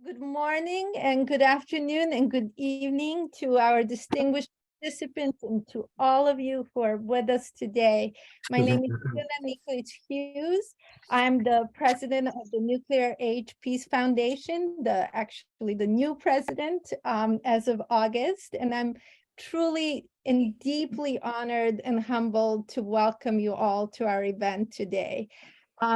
Good morning and good afternoon and good evening to our distinguished participants and to all of you who are with us today. My name is Ivana Hughes. I'm the president of the Nuclear Age Peace Foundation, actually the new president as of August, and I'm truly and deeply honored and humbled to welcome you all to our event today.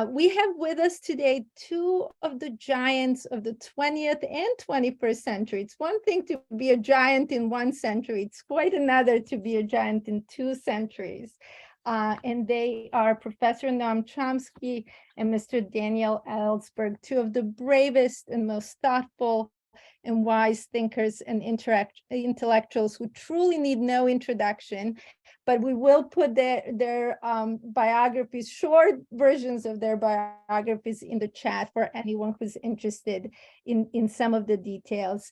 We have with us today two of the giants of the 20th and 21st century. It's one thing to be a giant in one century. It's quite another to be a giant in 2 centuries. And they are Professor Noam Chomsky and Mr. Daniel Ellsberg, two of the bravest and most thoughtful and wise thinkers and intellectuals who truly need no introduction, but we will put their biographies, short versions of their biographies in the chat for anyone who's interested in some of the details.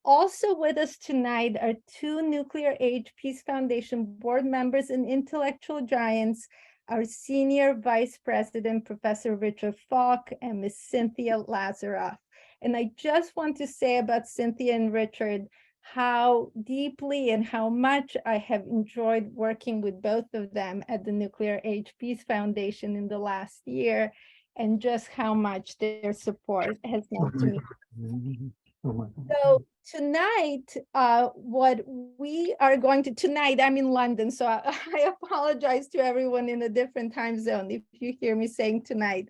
Also with us tonight are two Nuclear Age Peace Foundation board members and intellectual giants, our senior vice president, Professor Richard Falk, and Ms. Cynthia Lazaroff. And I just want to say about Cynthia and Richard how deeply and how much I have enjoyed working with both of them at the Nuclear Age Peace Foundation in the last year, and just how much their support has meant to me. So tonight, what we are going to, tonight I'm in London, so I apologize to everyone in a different time zone if you hear me saying tonight.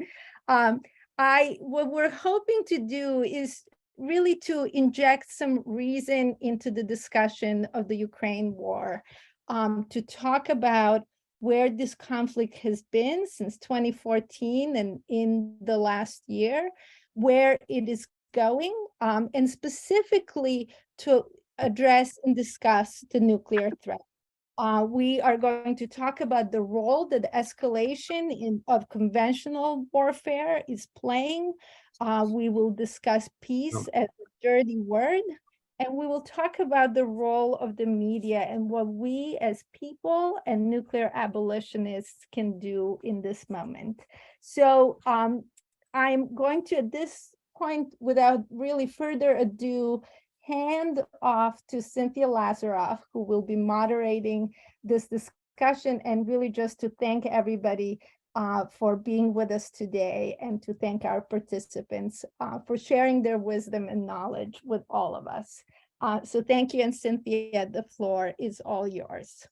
What we're hoping to do is really to inject some reason into the discussion of the Ukraine war, to talk about where this conflict has been since 2014 and in the last year, where it is going, and specifically to address and discuss the nuclear threat. We are going to talk about the role that escalation of conventional warfare is playing. We will discuss peace as a dirty word, and we will talk about the role of the media and what we as people and nuclear abolitionists can do in this moment. So I'm going to, at this point, without really further ado, hand off to Cynthia Lazaroff, who will be moderating this discussion, and really just to thank everybody for being with us today, and to thank our participants for sharing their wisdom and knowledge with all of us. So thank you, and Cynthia, the floor is all yours.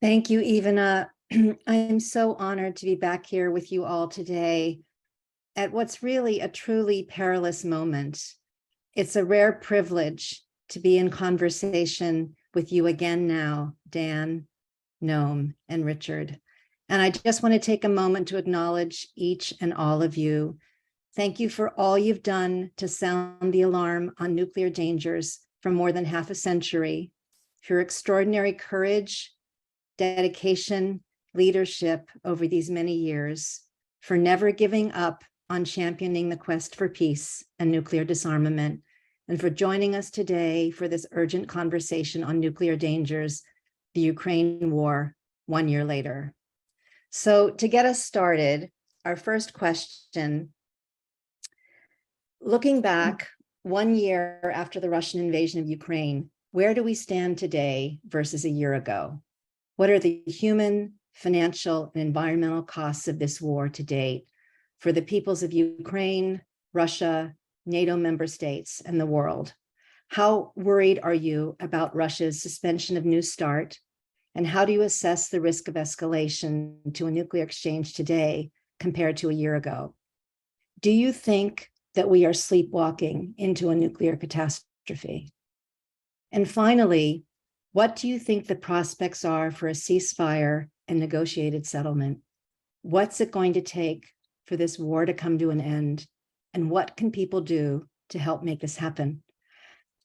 Thank you, Ivana. I am so honored to be back here with you all today at what's really a truly perilous moment. It's a rare privilege to be in conversation with you again now, Dan, Noam, and Richard. And I just want to take a moment to acknowledge each and all of you. Thank you for all you've done to sound the alarm on nuclear dangers for more than half a century, for your extraordinary courage, dedication, leadership over these many years, for never giving up on championing the quest for peace and nuclear disarmament, and for joining us today for this urgent conversation on nuclear dangers, the Ukraine war, 1 year later. So to get us started, our first question, looking back 1 year after the Russian invasion of Ukraine, where do we stand today versus a year ago? What are the human, financial, and environmental costs of this war to date for the peoples of Ukraine, Russia, NATO member states, and the world? How worried are you about Russia's suspension of New START? And how do you assess the risk of escalation to a nuclear exchange today compared to a year ago? Do you think that we are sleepwalking into a nuclear catastrophe? And finally, what do you think the prospects are for a ceasefire and negotiated settlement? What's it going to take for this war to come to an end? And what can people do to help make this happen?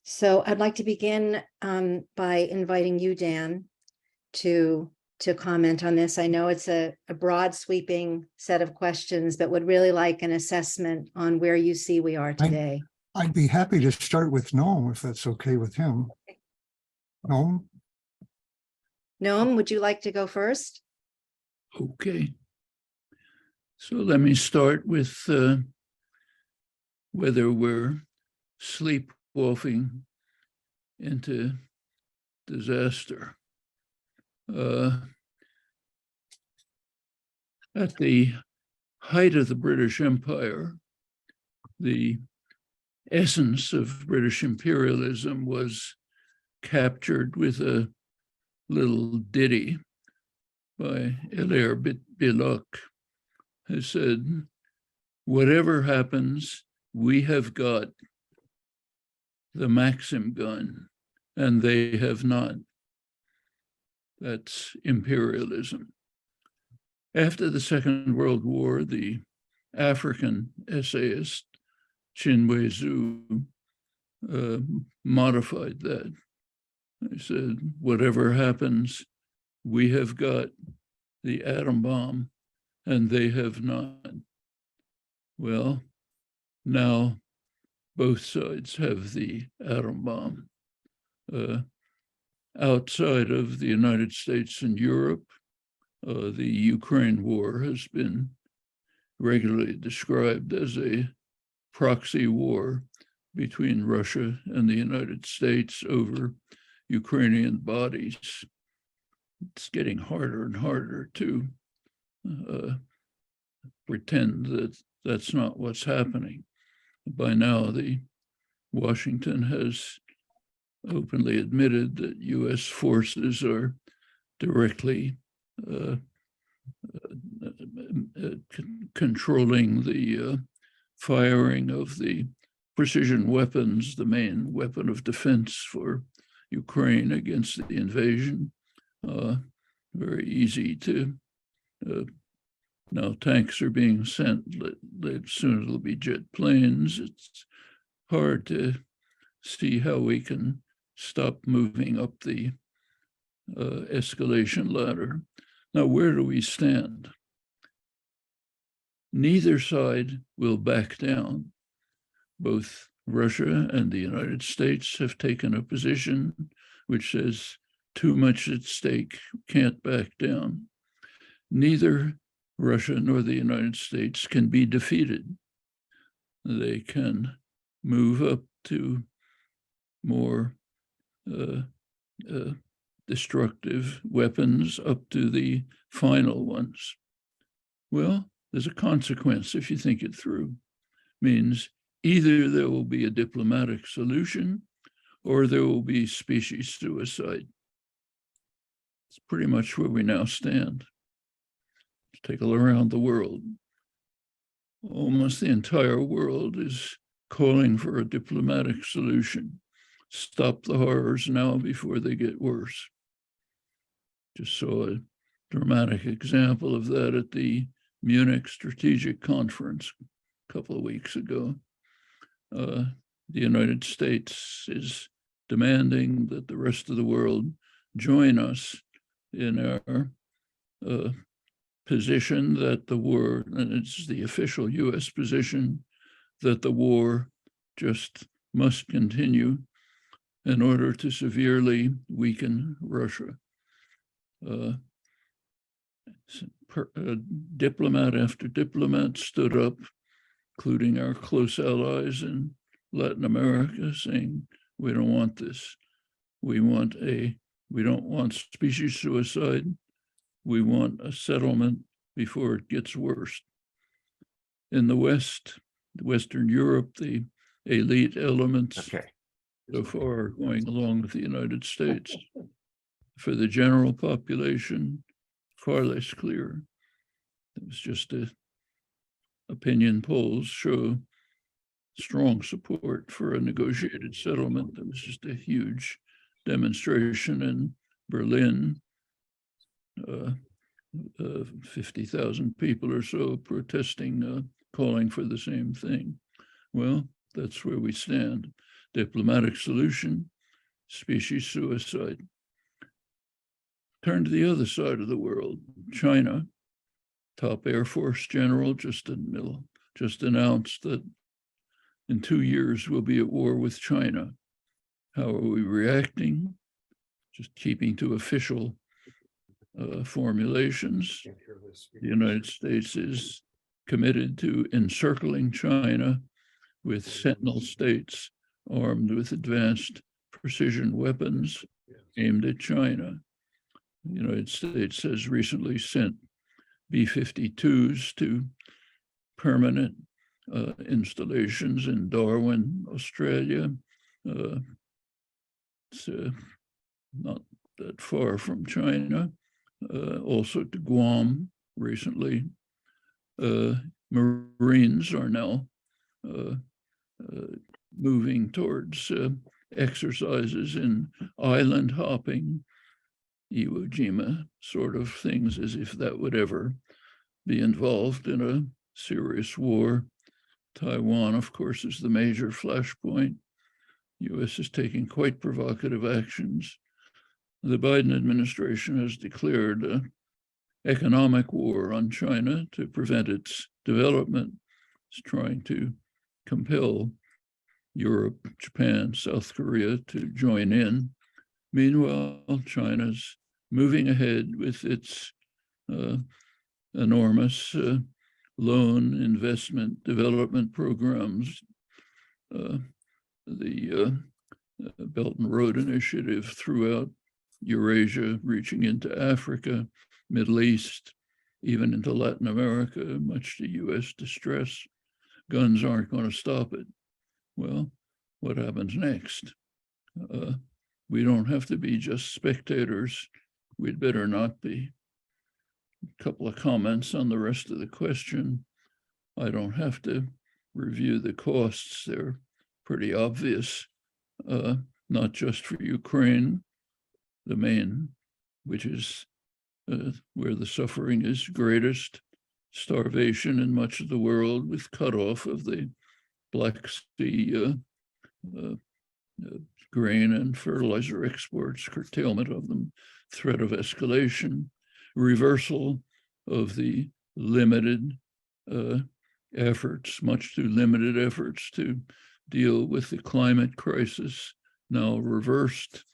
So I'd like to begin by inviting you, Dan, to comment on this. I know it's a broad sweeping set of questions, but would really like an assessment on where you see we are today. I'd be happy to start with Noam, if that's okay with him. Okay. Noam? Noam, would you like to go first? Okay. So let me start with whether we're sleepwalking into disaster. At the height of the British Empire, the essence of British imperialism was captured with a little ditty by Hilaire Belloc, who said, "Whatever happens, we have got the Maxim gun, and they have not." That's imperialism. After the Second World War, the African essayist Chinwe Zhu modified that. He said, "Whatever happens, we have got the atom bomb, and they have not." Well, now both sides have the atom bomb. Outside of the United States and Europe, the Ukraine war has been regularly described as a proxy war between Russia and the United States over Ukrainian bodies. It's getting harder and harder to pretend that that's not what's happening. By now, Washington has openly admitted that U.S. forces are directly controlling the firing of the precision weapons, the main weapon of defense for Ukraine against the invasion. Very easy to, now tanks are being sent, soon it'll be jet planes. It's hard to see how we can stop moving up the escalation ladder. Now, where do we stand? Neither side will back down. Both Russia and the United States have taken a position which says too much at stake, can't back down. Neither Russia nor the United States can be defeated. They can move up to more destructive weapons, up to the final ones. Well, there's a consequence if you think it through. Means either there will be a diplomatic solution or there will be species suicide. It's pretty much where we now stand. Take a look around the world. Almost the entire world is calling for a diplomatic solution. Stop the horrors now before they get worse. Just saw a dramatic example of that at the Munich Strategic Conference a couple of weeks ago. The United States is demanding that the rest of the world join us in our position that the war, and it's the official US position, that the war just must continue in order to severely weaken Russia. Diplomat after diplomat stood up, including our close allies in Latin America, saying, we don't want this. We don't want species suicide. We want a settlement before it gets worse. In the West, Western Europe, the elite elements so far are going along with the United States. For the general population, far less clear. It was just opinion polls show strong support for a negotiated settlement. There was just a huge demonstration in Berlin, 50,000 people or so protesting, calling for the same thing. Well, that's where we stand. Diplomatic solution, species suicide. Turn to the other side of the world. China, top Air Force general just announced that in 2 years we'll be at war with China. How are we reacting? Just keeping to official formulations. The United States is committed to encircling China with sentinel states armed with advanced precision weapons aimed at China. The United States has recently sent B-52s to permanent installations in Darwin, Australia. It's not that far from China. Also to Guam recently. Marines are now moving towards exercises in island hopping, Iwo Jima sort of things, as if that would ever be involved in a serious war. Taiwan, of course, is the major flashpoint. U.S. is taking quite provocative actions. The Biden administration has declared an economic war on China to prevent its development. It's trying to compel Europe, Japan, South Korea to join in. Meanwhile, China's moving ahead with its enormous loan, investment, development programs. The Belt and Road Initiative throughout Eurasia, reaching into Africa, Middle East, even into Latin America, much to US distress. Guns aren't going to stop it. Well, what happens next? We don't have to be just spectators. We'd better not be. A couple of comments on the rest of the question. I don't have to review the costs. They're pretty obvious, not just for Ukraine, the main, which is where the suffering is greatest, starvation in much of the world with cutoff of the Black Sea grain and fertilizer exports, curtailment of them, threat of escalation, reversal of the limited efforts, much too limited efforts to deal with the climate crisis, now reversed.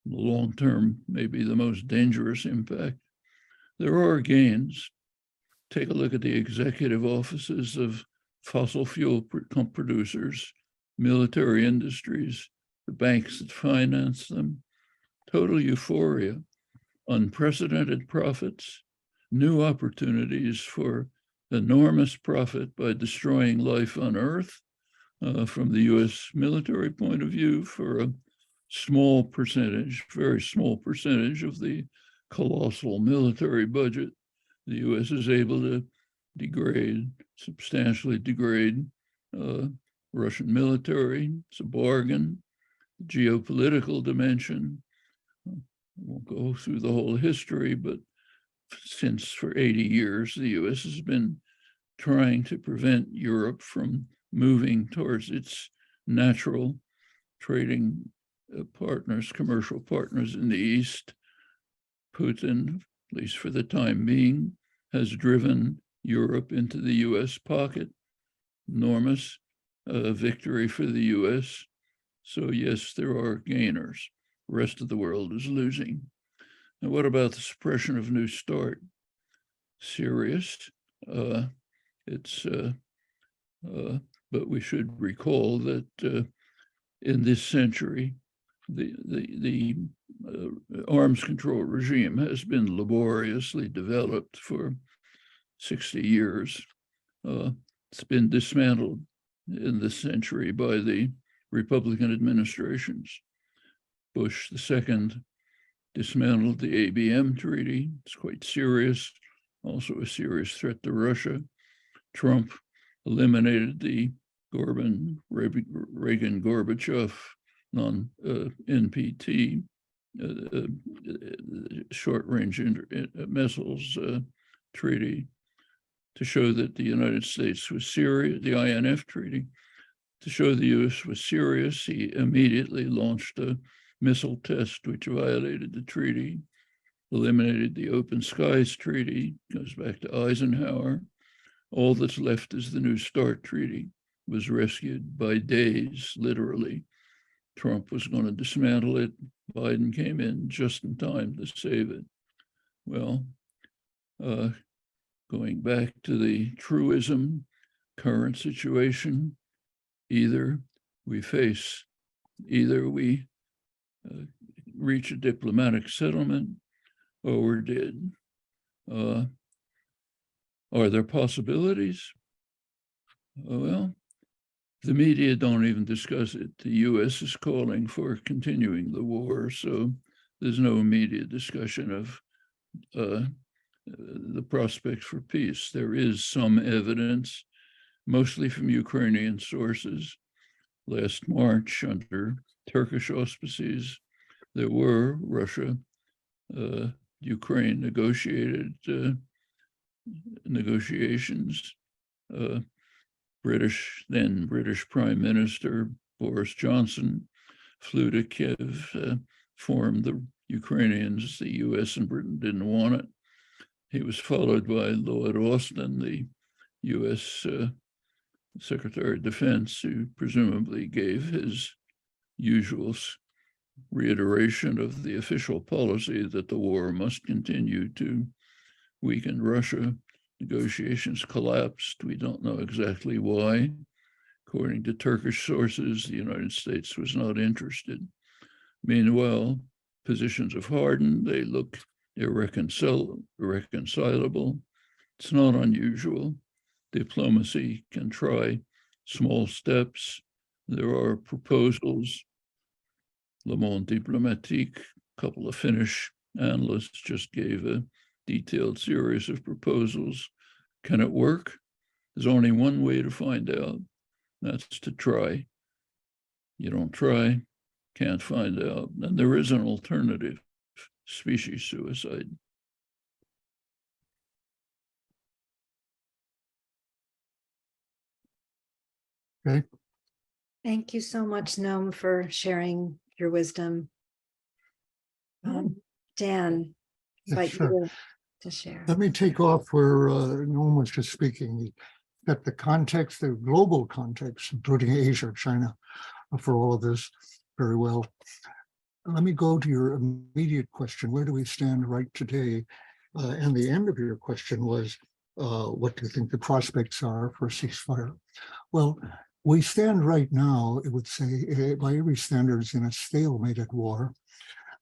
Long-term, maybe the most dangerous impact. There are gains. Take a look at the executive offices of fossil fuel producers, military industries, the banks that finance them. Total euphoria, unprecedented profits, new opportunities for enormous profit by destroying life on Earth from the US military point of view for a small percentage, very small percentage of the colossal military budget. The US is able to degrade, substantially degrade Russian military. It's a bargain. Geopolitical dimension. I won't go through the whole history, but since for 80 years, the US has been trying to prevent Europe from moving towards its natural trading partners, commercial partners in the East. Putin, at least for the time being, has driven Europe into the US pocket. Enormous victory for the US. So yes, there are gainers. The rest of the world is losing. And what about the suppression of New START? Serious. But we should recall that in this century, the arms control regime has been laboriously developed for 60 years. It's been dismantled in this century by the Republican administrations. Bush II dismantled the ABM treaty. It's quite serious, also a serious threat to Russia. Trump eliminated the Reagan-Gorbachev non-NPT short-range missiles treaty to show that the United States was serious, the INF treaty, to show the US was serious. He immediately launched a missile test which violated the treaty, eliminated the Open Skies Treaty, goes back to Eisenhower. All that's left is the New START Treaty, was rescued by days, literally. Trump was going to dismantle it. Biden came in just in time to save it. Well, going back to the truism, current situation, either we reach a diplomatic settlement, or we're dead. Are there possibilities? Well, the media don't even discuss it. The U.S. is calling for continuing the war, so there's no immediate discussion of the prospects for peace. There is some evidence, mostly from Ukrainian sources. Last March, under Turkish auspices, there were Russia-Ukraine negotiations. Then British Prime Minister Boris Johnson flew to Kiev, formed the Ukrainians. The US and Britain didn't want it. He was followed by Lloyd Austin, the US Secretary of Defense, who presumably gave his usual reiteration of the official policy that the war must continue to weaken Russia. Negotiations collapsed. We don't know exactly why. According to Turkish sources, the United States was not interested. Meanwhile, positions have hardened. They look irreconcilable. It's not unusual. Diplomacy can try small steps. There are proposals. Le Monde Diplomatique, a couple of Finnish analysts just gave a detailed series of proposals. Can it work? There's only one way to find out. That's to try. You don't try, can't find out. And there is an alternative, species suicide. Okay. Thank you so much, Noam, for sharing your wisdom. Dan, invite you to share. Let me take off where Noam was just speaking. That the context, the global context, including Asia, China, for all of this very well. Let me go to your immediate question. Where do we stand right today? And the end of your question was, what do you think the prospects are for a ceasefire? Well, we stand right now, it would say, by every standards, in a stalemated war,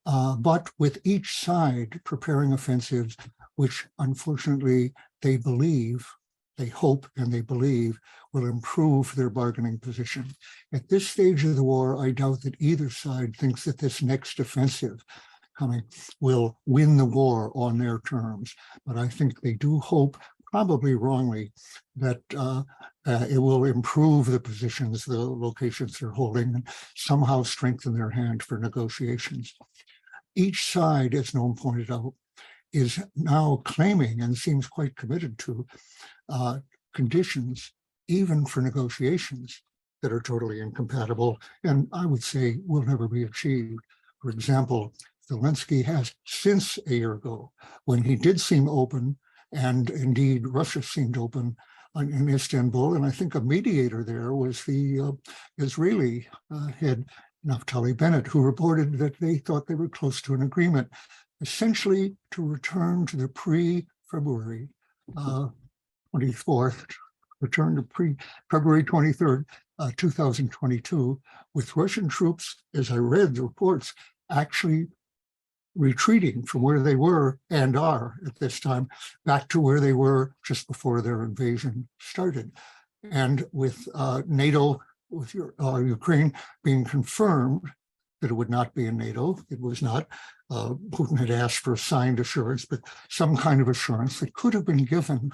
but with each side preparing offensives, which unfortunately they believe, they hope and they believe will improve their bargaining position. At this stage of the war, I doubt that either side thinks that this next offensive coming will win the war on their terms. But I think they do hope, probably wrongly, that it will improve the positions, the locations they're holding, and somehow strengthen their hand for negotiations. Each side, as Noam pointed out, is now claiming and seems quite committed to conditions, even for negotiations, that are totally incompatible, and I would say will never be achieved. For example, Zelensky has, since a year ago, when he did seem open, and indeed Russia seemed open in Istanbul, and I think a mediator there was the Israeli head, Naftali Bennett, who reported that they thought they were close to an agreement, essentially to return to the pre-February 24th, return to pre-February 23rd, 2022, with Russian troops, as I read the reports, actually retreating from where they were and are at this time back to where they were just before their invasion started. And with NATO, with Ukraine being confirmed that it would not be in NATO, it was not. Putin had asked for a signed assurance, but some kind of assurance that could have been given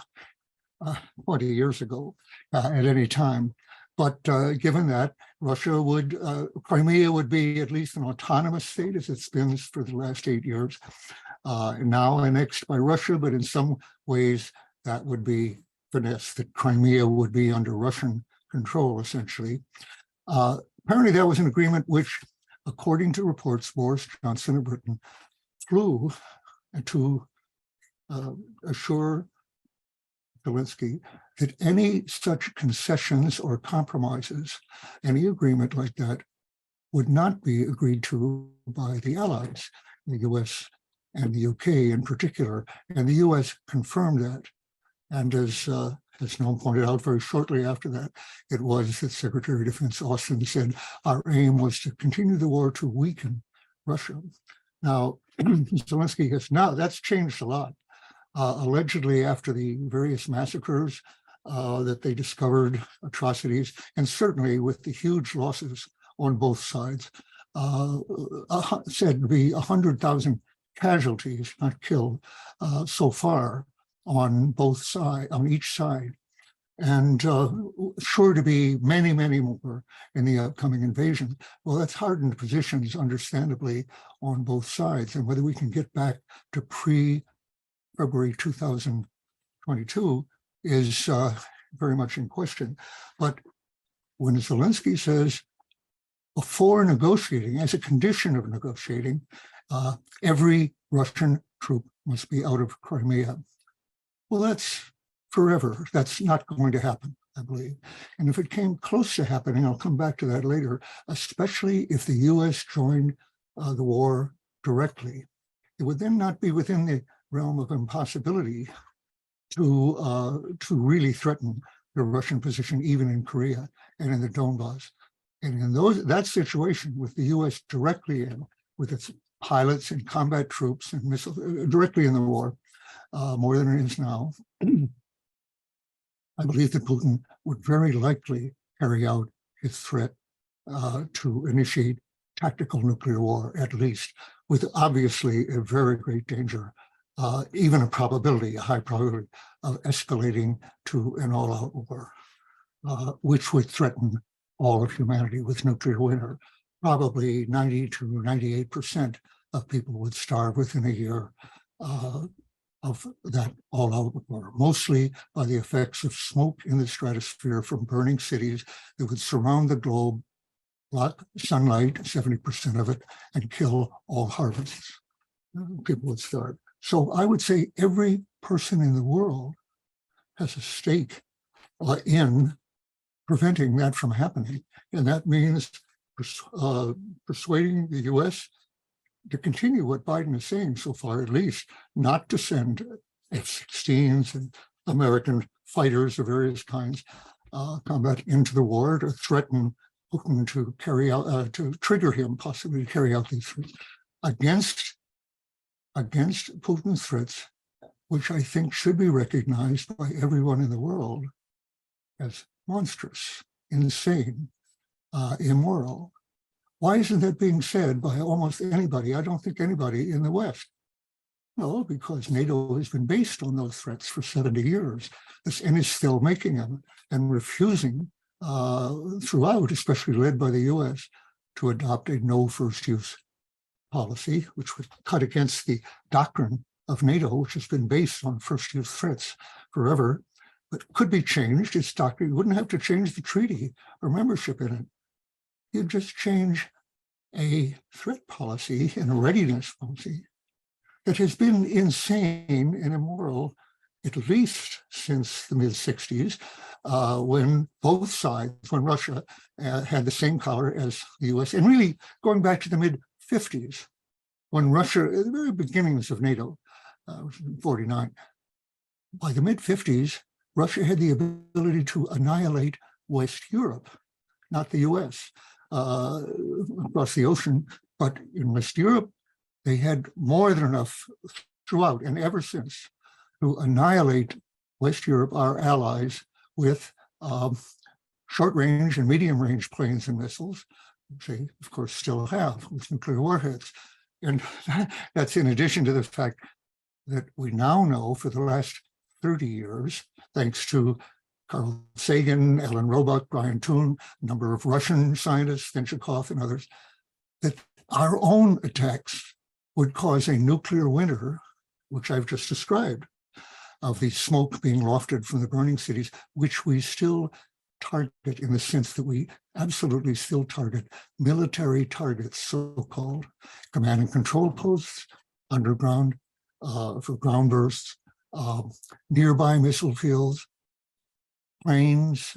20 years ago at any time. But given that, Russia would, Crimea would be at least an autonomous state as it's been for the last 8 years, now annexed by Russia, but in some ways that would be finesse, that Crimea would be under Russian control, essentially. Apparently that was an agreement which, according to reports, Boris Johnson of Britain flew to assure Zelensky that any such concessions or compromises, any agreement like that, would not be agreed to by the allies, the US and the UK in particular. And the US confirmed that. And as as Noam pointed out, very shortly after that, it was that Secretary of Defense Austin said our aim was to continue the war to weaken Russia. Now, Zelensky has now, that's changed a lot. Allegedly, after the various massacres that they discovered, atrocities, and certainly with the huge losses on both sides, said to be 100,000 casualties, not killed, so far on both sides, on each side, and sure to be many, many more in the upcoming invasion. Well, that's hardened positions, understandably, on both sides, and whether we can get back to pre-February 2022 is very much in question. But when Zelensky says, before negotiating, as a condition of negotiating, every Russian troop must be out of Crimea. Well, that's forever. That's not going to happen, I believe. And if it came close to happening, I'll come back to that later, especially if the US joined the war directly, it would then not be within the realm of impossibility to really threaten the Russian position, even in Korea and in the Donbass. And in that situation, with the US directly in, with its pilots and combat troops and missiles directly in the war, more than it is now, I believe that Putin would very likely carry out his threat to initiate tactical nuclear war, at least, with obviously a very great danger, even a probability, a high probability of escalating to an all-out war, which would threaten all of humanity with nuclear winter. Probably 90 to 98% of people would starve within a year of that all-out war, mostly by the effects of smoke in the stratosphere from burning cities that would surround the globe, block sunlight, 70% of it, and kill all harvests. People would starve. So I would say every person in the world has a stake in preventing that from happening. And that means persuading the US to continue what Biden is saying so far, at least, not to send F-16s and American fighters of various kinds combat into the war, to threaten Putin to carry out, to trigger him possibly to carry out these threats against Putin's threats, which I think should be recognized by everyone in the world as monstrous, insane, immoral. Why isn't that being said by almost anybody? I don't think anybody in the West. No, because NATO has been based on those threats for 70 years and is still making them and refusing throughout, especially led by the US, to adopt a no first use policy, which would cut against the doctrine of NATO, which has been based on first use threats forever, but could be changed. Its doctrine, you wouldn't have to change the treaty or membership in it. You'd just change a threat policy and a readiness policy that has been insane and immoral, at least since the mid-60s, when both sides, when Russia had the same power as the US, and really going back to the mid-50s, when Russia, at the very beginnings of NATO, 49, by the mid-50s, Russia had the ability to annihilate West Europe, not the US, across the ocean, but in West Europe, they had more than enough throughout and ever since to annihilate West Europe, our allies, with short-range and medium-range planes and missiles, which they, of course, still have with nuclear warheads. And that's in addition to the fact that we now know for the last 30 years, thanks to Carl Sagan, Alan Roebuck, Brian Toon, a number of Russian scientists, Venchikov and others, that our own attacks would cause a nuclear winter, which I've just described, of the smoke being wafted from the burning cities, which we still target in the sense that we absolutely still target military targets, so-called command and control posts, underground for ground bursts, nearby missile fields, planes,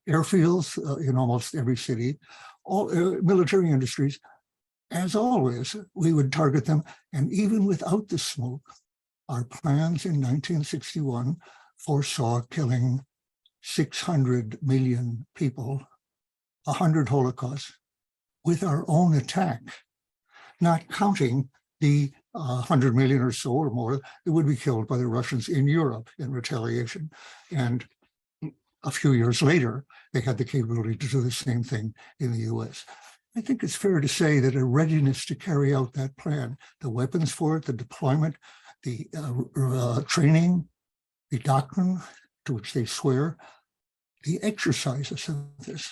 airfields in almost every city, all military industries. As always, we would target them. And even without the smoke, our plans in 1961 foresaw killing 600 million people, 100 Holocausts, with our own attack, not counting the 100 million or so or more that would be killed by the Russians in Europe in retaliation. And a few years later, they had the capability to do the same thing in the US. I think it's fair to say that a readiness to carry out that plan, the weapons for it, the deployment, the training, the doctrine to which they swear, the exercises of this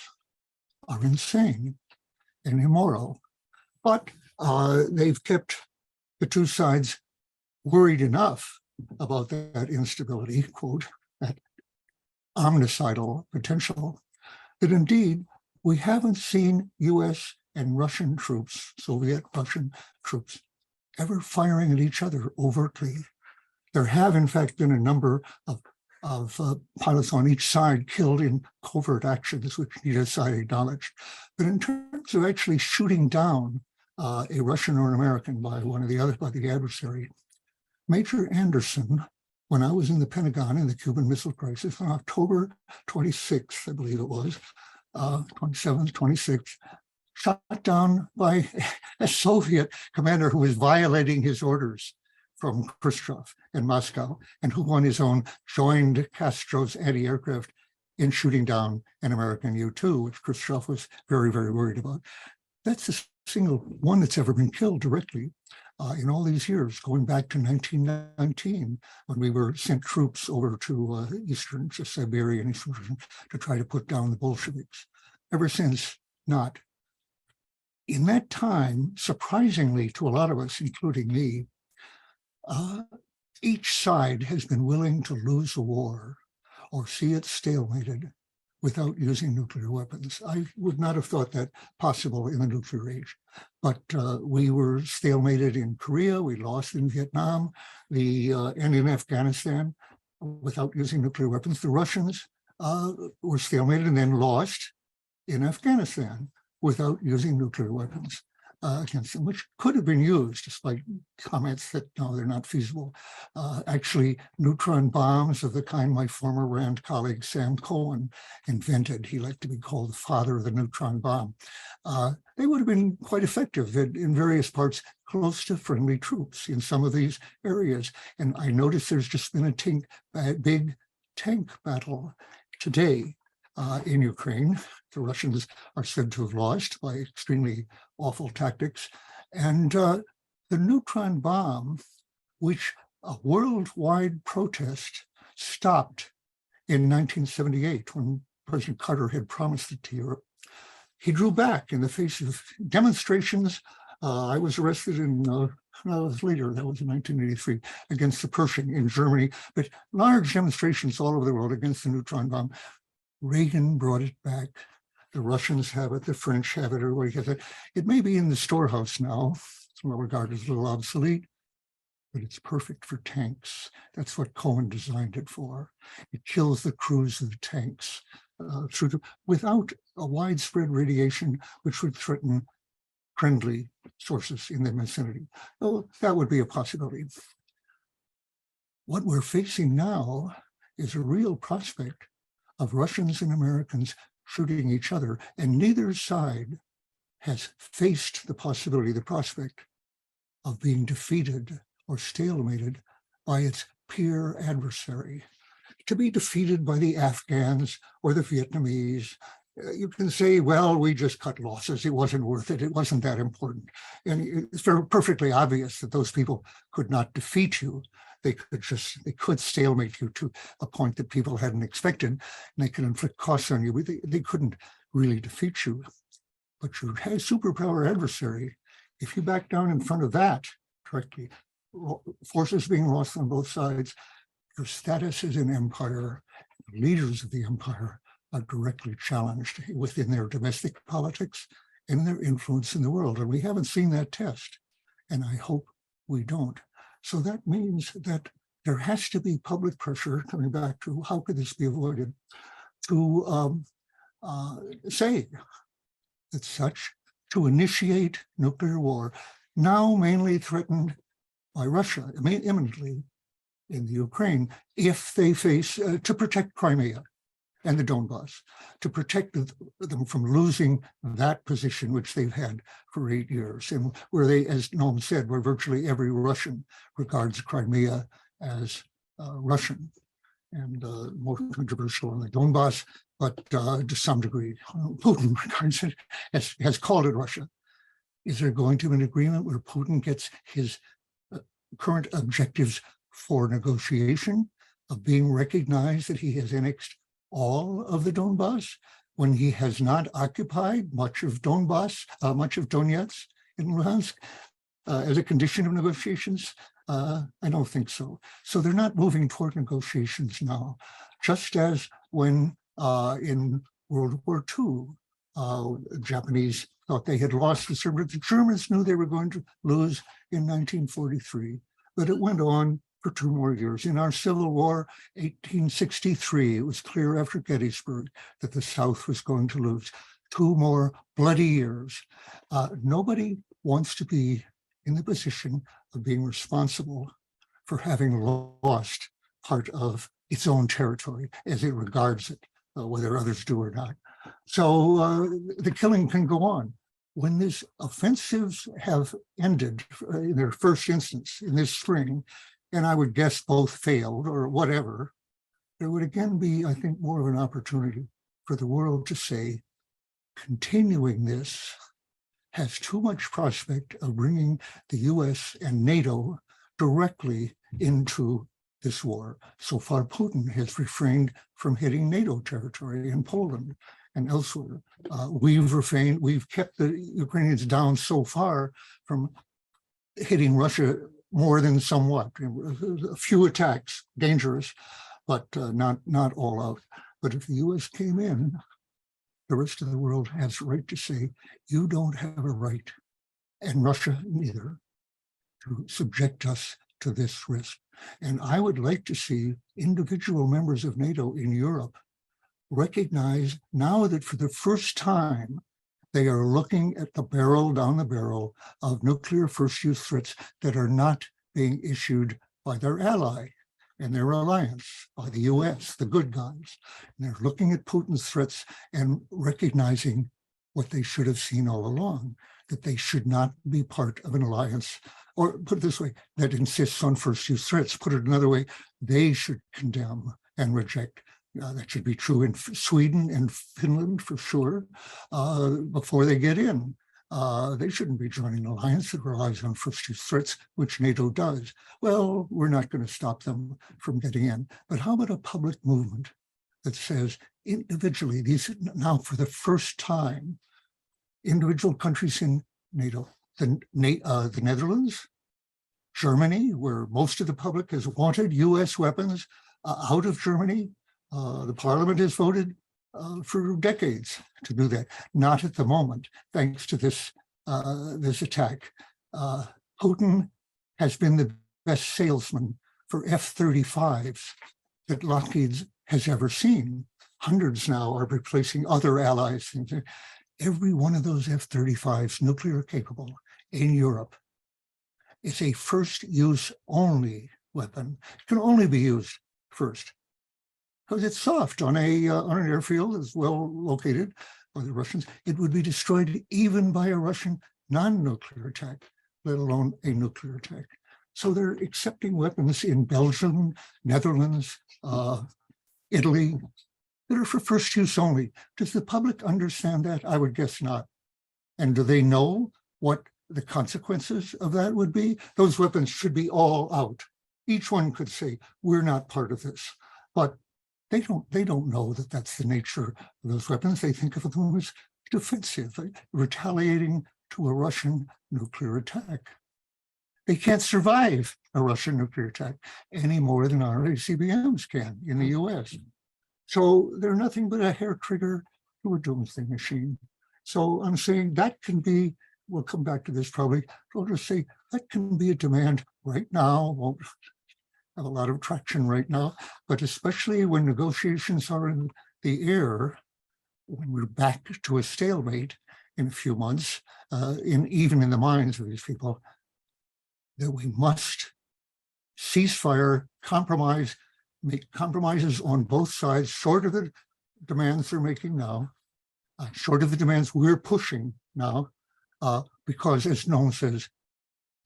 are insane and immoral. But they've kept the two sides worried enough about that instability, quote, that omnicidal potential, that indeed we haven't seen US and Russian troops, Soviet Russian troops, ever firing at each other overtly. There have, in fact, been a number of pilots on each side killed in covert actions, which neither side acknowledged. But in terms of actually shooting down a Russian or an American by one or the other, by the adversary, Major Anderson, when I was in the Pentagon in the Cuban Missile Crisis on October 26th, I believe it was, 27th, 26th, shot down by a Soviet commander who was violating his orders from Khrushchev in Moscow, and who on his own joined Castro's anti-aircraft in shooting down an American U-2, which Khrushchev was very, very worried about. That's the single one that's ever been killed directly in all these years, going back to 1919, when we were sent troops over to Eastern, to Siberia and Eastern Russia to try to put down the Bolsheviks. Ever since, not. In that time, surprisingly to a lot of us, including me, each side has been willing to lose a war or see it stalemated without using nuclear weapons. I would not have thought that possible in the nuclear age, but we were stalemated in Korea, we lost in Vietnam, and in Afghanistan without using nuclear weapons. The Russians were stalemated and then lost in Afghanistan without using nuclear weapons against them, which could have been used, despite comments that, no, they're not feasible. Actually, neutron bombs of the kind my former RAND colleague Sam Cohen invented, he liked to be called the father of the neutron bomb, they would have been quite effective in various parts close to friendly troops in some of these areas. And I noticed there's just been a big tank battle today in Ukraine. The Russians are said to have lost by extremely awful tactics. And the neutron bomb, which a worldwide protest stopped in 1978 when President Carter had promised it to Europe, he drew back in the face of demonstrations. I was arrested in later, that was in 1983, against the Pershing in Germany, but large demonstrations all over the world against the neutron bomb. Reagan brought it back. The Russians have it, the French have it, everybody has it. It may be in the storehouse now, it's well regarded as a little obsolete, but it's perfect for tanks. That's what Cohen designed it for. It kills the crews of the tanks without a widespread radiation, which would threaten friendly sources in the vicinity. Oh, that would be a possibility. What we're facing now is a real prospect of Russians and Americans shooting each other, and neither side has faced the possibility, the prospect of being defeated or stalemated by its peer adversary. To be defeated by the Afghans or the Vietnamese, you can say, well, we just cut losses. It wasn't worth it. It wasn't that important. And it's perfectly obvious that those people could not defeat you. They could stalemate you to a point that people hadn't expected, and they could inflict costs on you, but they couldn't really defeat you. But your superpower adversary, if you back down in front of that correctly, forces being lost on both sides, your status as an empire, the leaders of the empire are directly challenged within their domestic politics and their influence in the world. And we haven't seen that test, and I hope we don't. So that means that there has to be public pressure, coming back to how could this be avoided, to say that such, to initiate nuclear war, now mainly threatened by Russia, imminently, in the Ukraine if they face, to protect Crimea and the Donbass, to protect them from losing that position which they've had for 8 years, and where they, as Noam said, where virtually every Russian regards Crimea as Russian, and more controversial in the Donbass, but to some degree, Putin regards it has called it Russia. Is there going to be an agreement where Putin gets his current objectives for negotiation of being recognized that he has annexed all of the Donbass when he has not occupied much of Donbass, much of Donetsk and Luhansk as a condition of negotiations? I don't think so. So they're not moving toward negotiations now, just as when in World War II, Japanese thought they had lost the Germans. The Germans knew they were going to lose in 1943, but it went on for 2 more years. In our Civil War, 1863, it was clear after Gettysburg that the South was going to lose. 2 more bloody years. Nobody wants to be in the position of being responsible for having lost part of its own territory as it regards it, whether others do or not. So the killing can go on. When these offensives have ended in their first instance in this spring, and I would guess both failed or whatever, there would again be, I think, more of an opportunity for the world to say, continuing this has too much prospect of bringing the US and NATO directly into this war. So far, Putin has refrained from hitting NATO territory in Poland and elsewhere. We've kept the Ukrainians down so far from hitting Russia more than somewhat. A few attacks, dangerous, but not all out. But if the US came in, the rest of the world has a right to say, you don't have a right, and Russia neither, to subject us to this risk. And I would like to see individual members of NATO in Europe recognize now that for the first time, they are looking at the barrel down the barrel of nuclear first use threats that are not being issued by their ally and their alliance, by the US, the good guys. And they're looking at Putin's threats and recognizing what they should have seen all along, that they should not be part of an alliance, or put it this way, that insists on first use threats. Put it another way, they should condemn and reject. That should be true in Sweden and Finland for sure, before they get in. They shouldn't be joining an alliance that relies on first use threats, which NATO does. Well, we're not going to stop them from getting in. But how about a public movement that says individually, these now for the first time, individual countries in NATO, the Netherlands, Germany, where most of the public has wanted US weapons out of Germany. The parliament has voted for decades to do that. Not at the moment, thanks to this attack. Putin has been the best salesman for F-35s that Lockheed has ever seen. Hundreds now are replacing other allies. Every one of those F-35s, nuclear capable in Europe, is a first use only weapon. It can only be used first, because it's soft on an airfield that's well located by the Russians. It would be destroyed even by a Russian non-nuclear attack, let alone a nuclear attack. So they're accepting weapons in Belgium, Netherlands, Italy, that are for first use only. Does the public understand that? I would guess not. And do they know what the consequences of that would be? Those weapons should be all out. Each one could say, we're not part of this. But they don't know that that's the nature of those weapons. They think of them as defensive, retaliating to a Russian nuclear attack. They can't survive a Russian nuclear attack any more than our ICBMs can in the US. So they're nothing but a hair trigger to a doomsday machine. So I'm saying that can be, we'll come back to this probably, I'll just say that can be a demand right now, won't have a lot of traction right now, but especially when negotiations are in the air, when we're back to a stalemate in a few months, even in the minds of these people, that we must ceasefire, compromise, make compromises on both sides, short of the demands they're making now, short of the demands we're pushing now, because as Noam says,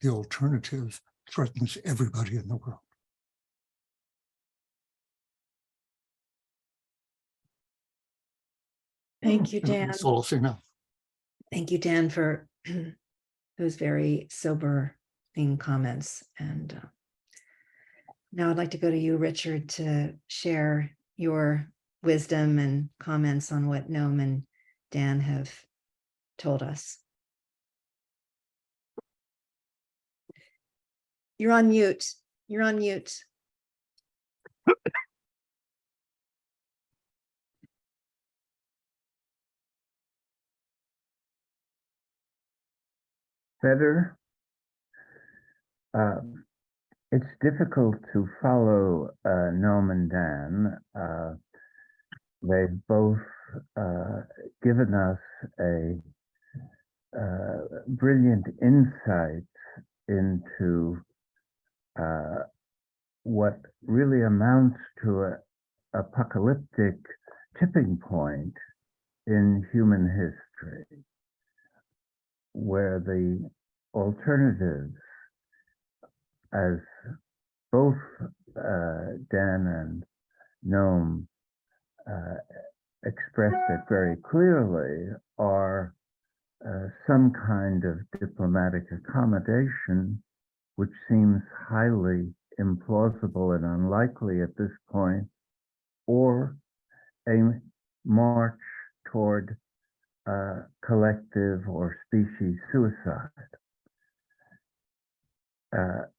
the alternative threatens everybody in the world. Thank you, Dan. That's all I'll say now. Thank you, Dan, for those very sobering comments. And now I'd like to go to you, Richard, to share your wisdom and comments on what Noam and Dan have told us. You're on mute. You're on mute. Better. It's difficult to follow Noam and Dan. They've both given us a brilliant insight into what really amounts to an apocalyptic tipping point in human history, where the alternatives, as both Dan and Noam expressed it very clearly, are some kind of diplomatic accommodation, which seems highly implausible and unlikely at this point, or a march toward collective or species suicide.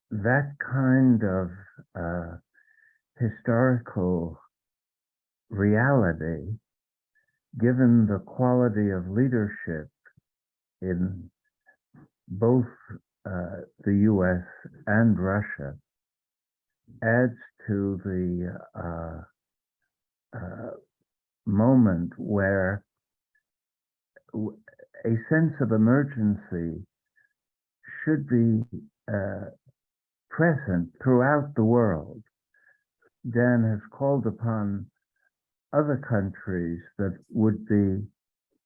That kind of historical reality, given the quality of leadership in both the US and Russia, adds to the moment where a sense of emergency should be present throughout the world. Dan has called upon other countries that would be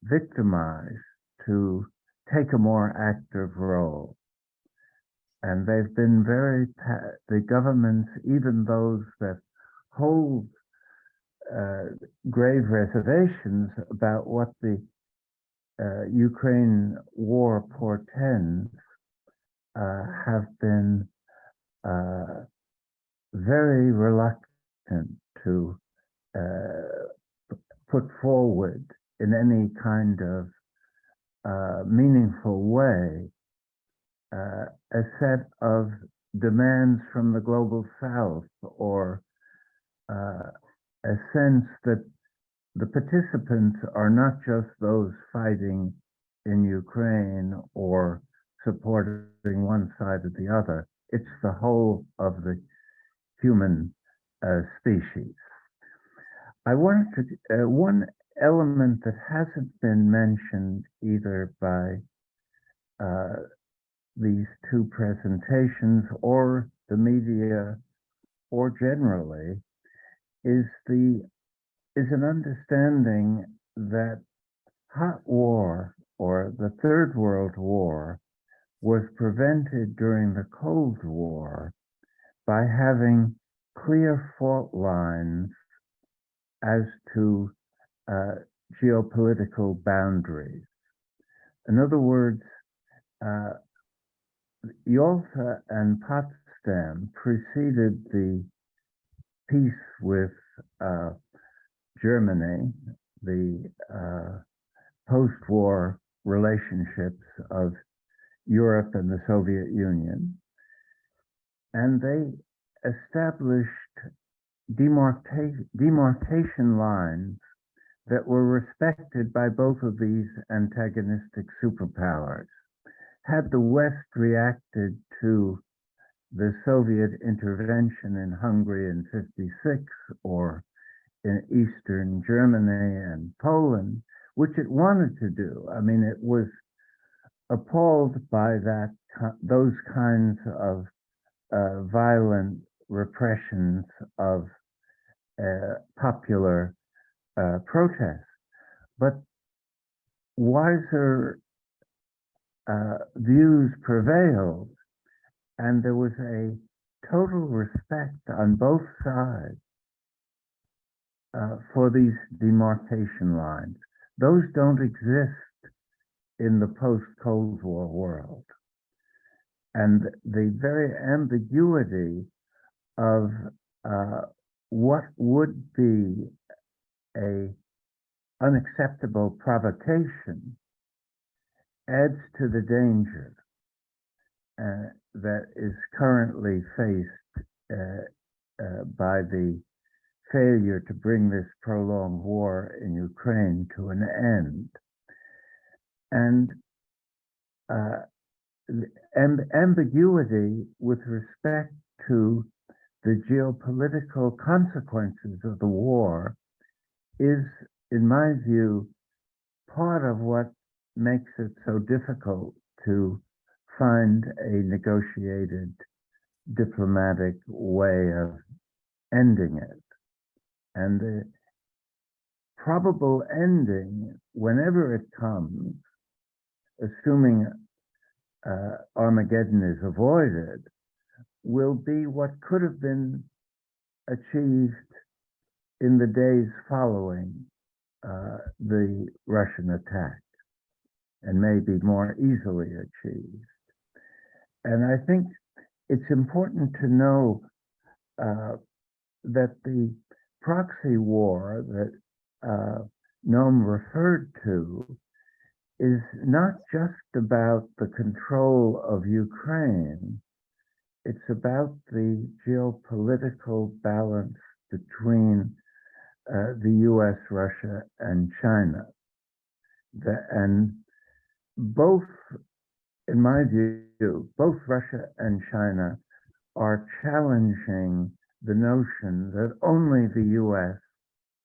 victimized to take a more active role. And they've been the governments, even those that hold grave reservations about what the Ukraine war portends, have been very reluctant to put forward in any kind of meaningful way a set of demands from the global South, or a sense that the participants are not just those fighting in Ukraine or supporting one side or the other. It's the whole of the human species. I wanted to, one element that hasn't been mentioned either by these two presentations or the media or generally is an understanding that hot war, or the Third World War, was prevented during the Cold War by having clear fault lines as to geopolitical boundaries. In other words, Yalta and Potsdam preceded the peace with Germany, the post-war relationships of Europe and the Soviet Union, and they established demarcation lines that were respected by both of these antagonistic superpowers. Had the West reacted to the Soviet intervention in Hungary in '56, or in Eastern Germany and Poland, which it wanted to do, I mean, it was appalled by those kinds of violent repressions of popular protest. But wiser views prevailed, and there was a total respect on both sides for these demarcation lines. Those don't exist in the post-Cold War world. And the very ambiguity of what would be a unacceptable provocation adds to the danger that is currently faced by the failure to bring this prolonged war in Ukraine to an end. And ambiguity with respect to the geopolitical consequences of the war is, in my view, part of what makes it so difficult to find a negotiated diplomatic way of ending it. And the probable ending, whenever it comes, assuming Armageddon is avoided, will be what could have been achieved in the days following the Russian attack, and maybe more easily achieved. And I think it's important to know that the proxy war that Noam referred to is not just about the control of Ukraine, it's about the geopolitical balance between the US, Russia, and China. And both, in my view, both Russia and China are challenging the notion that only the US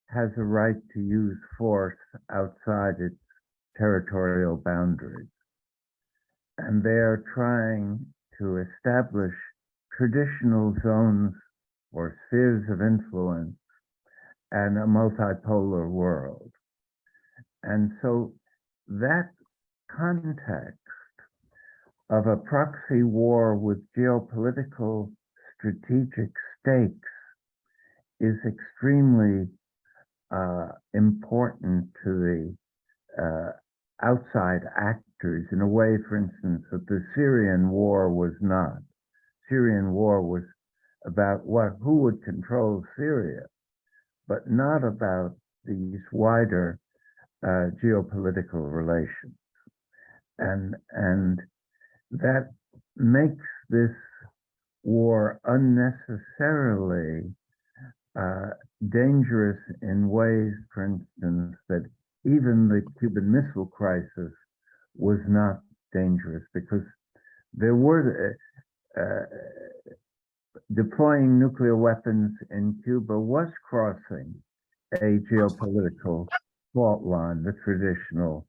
has a right to use force outside its territorial boundaries. And they're trying to establish traditional zones or spheres of influence and a multipolar world. And so that context of a proxy war with geopolitical strategic stakes is extremely important to the outside actors in a way, for instance, that the Syrian war was not. Syrian war was about who would control Syria, but not about these wider geopolitical relations. And that makes this war unnecessarily dangerous in ways, for instance, that even the Cuban Missile Crisis was not dangerous, because there were deploying nuclear weapons in Cuba was crossing a geopolitical fault line, the traditional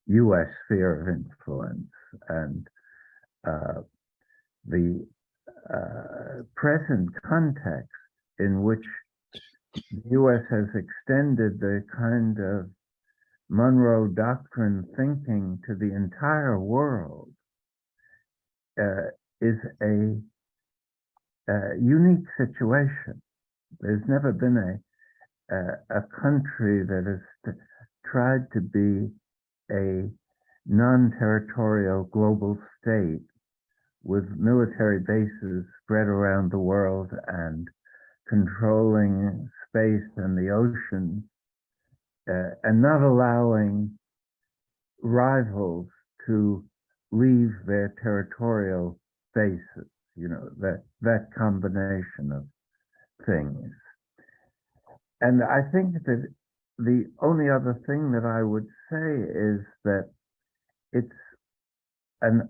US sphere of influence. And the present context in which the US has extended the kind of Monroe Doctrine thinking to the entire world is a unique situation. There's never been a country that has tried to be a non-territorial global state with military bases spread around the world and controlling space and the ocean, and not allowing rivals to leave their territorial bases, you know, that combination of things. And I think that the only other thing that I would say is that it's an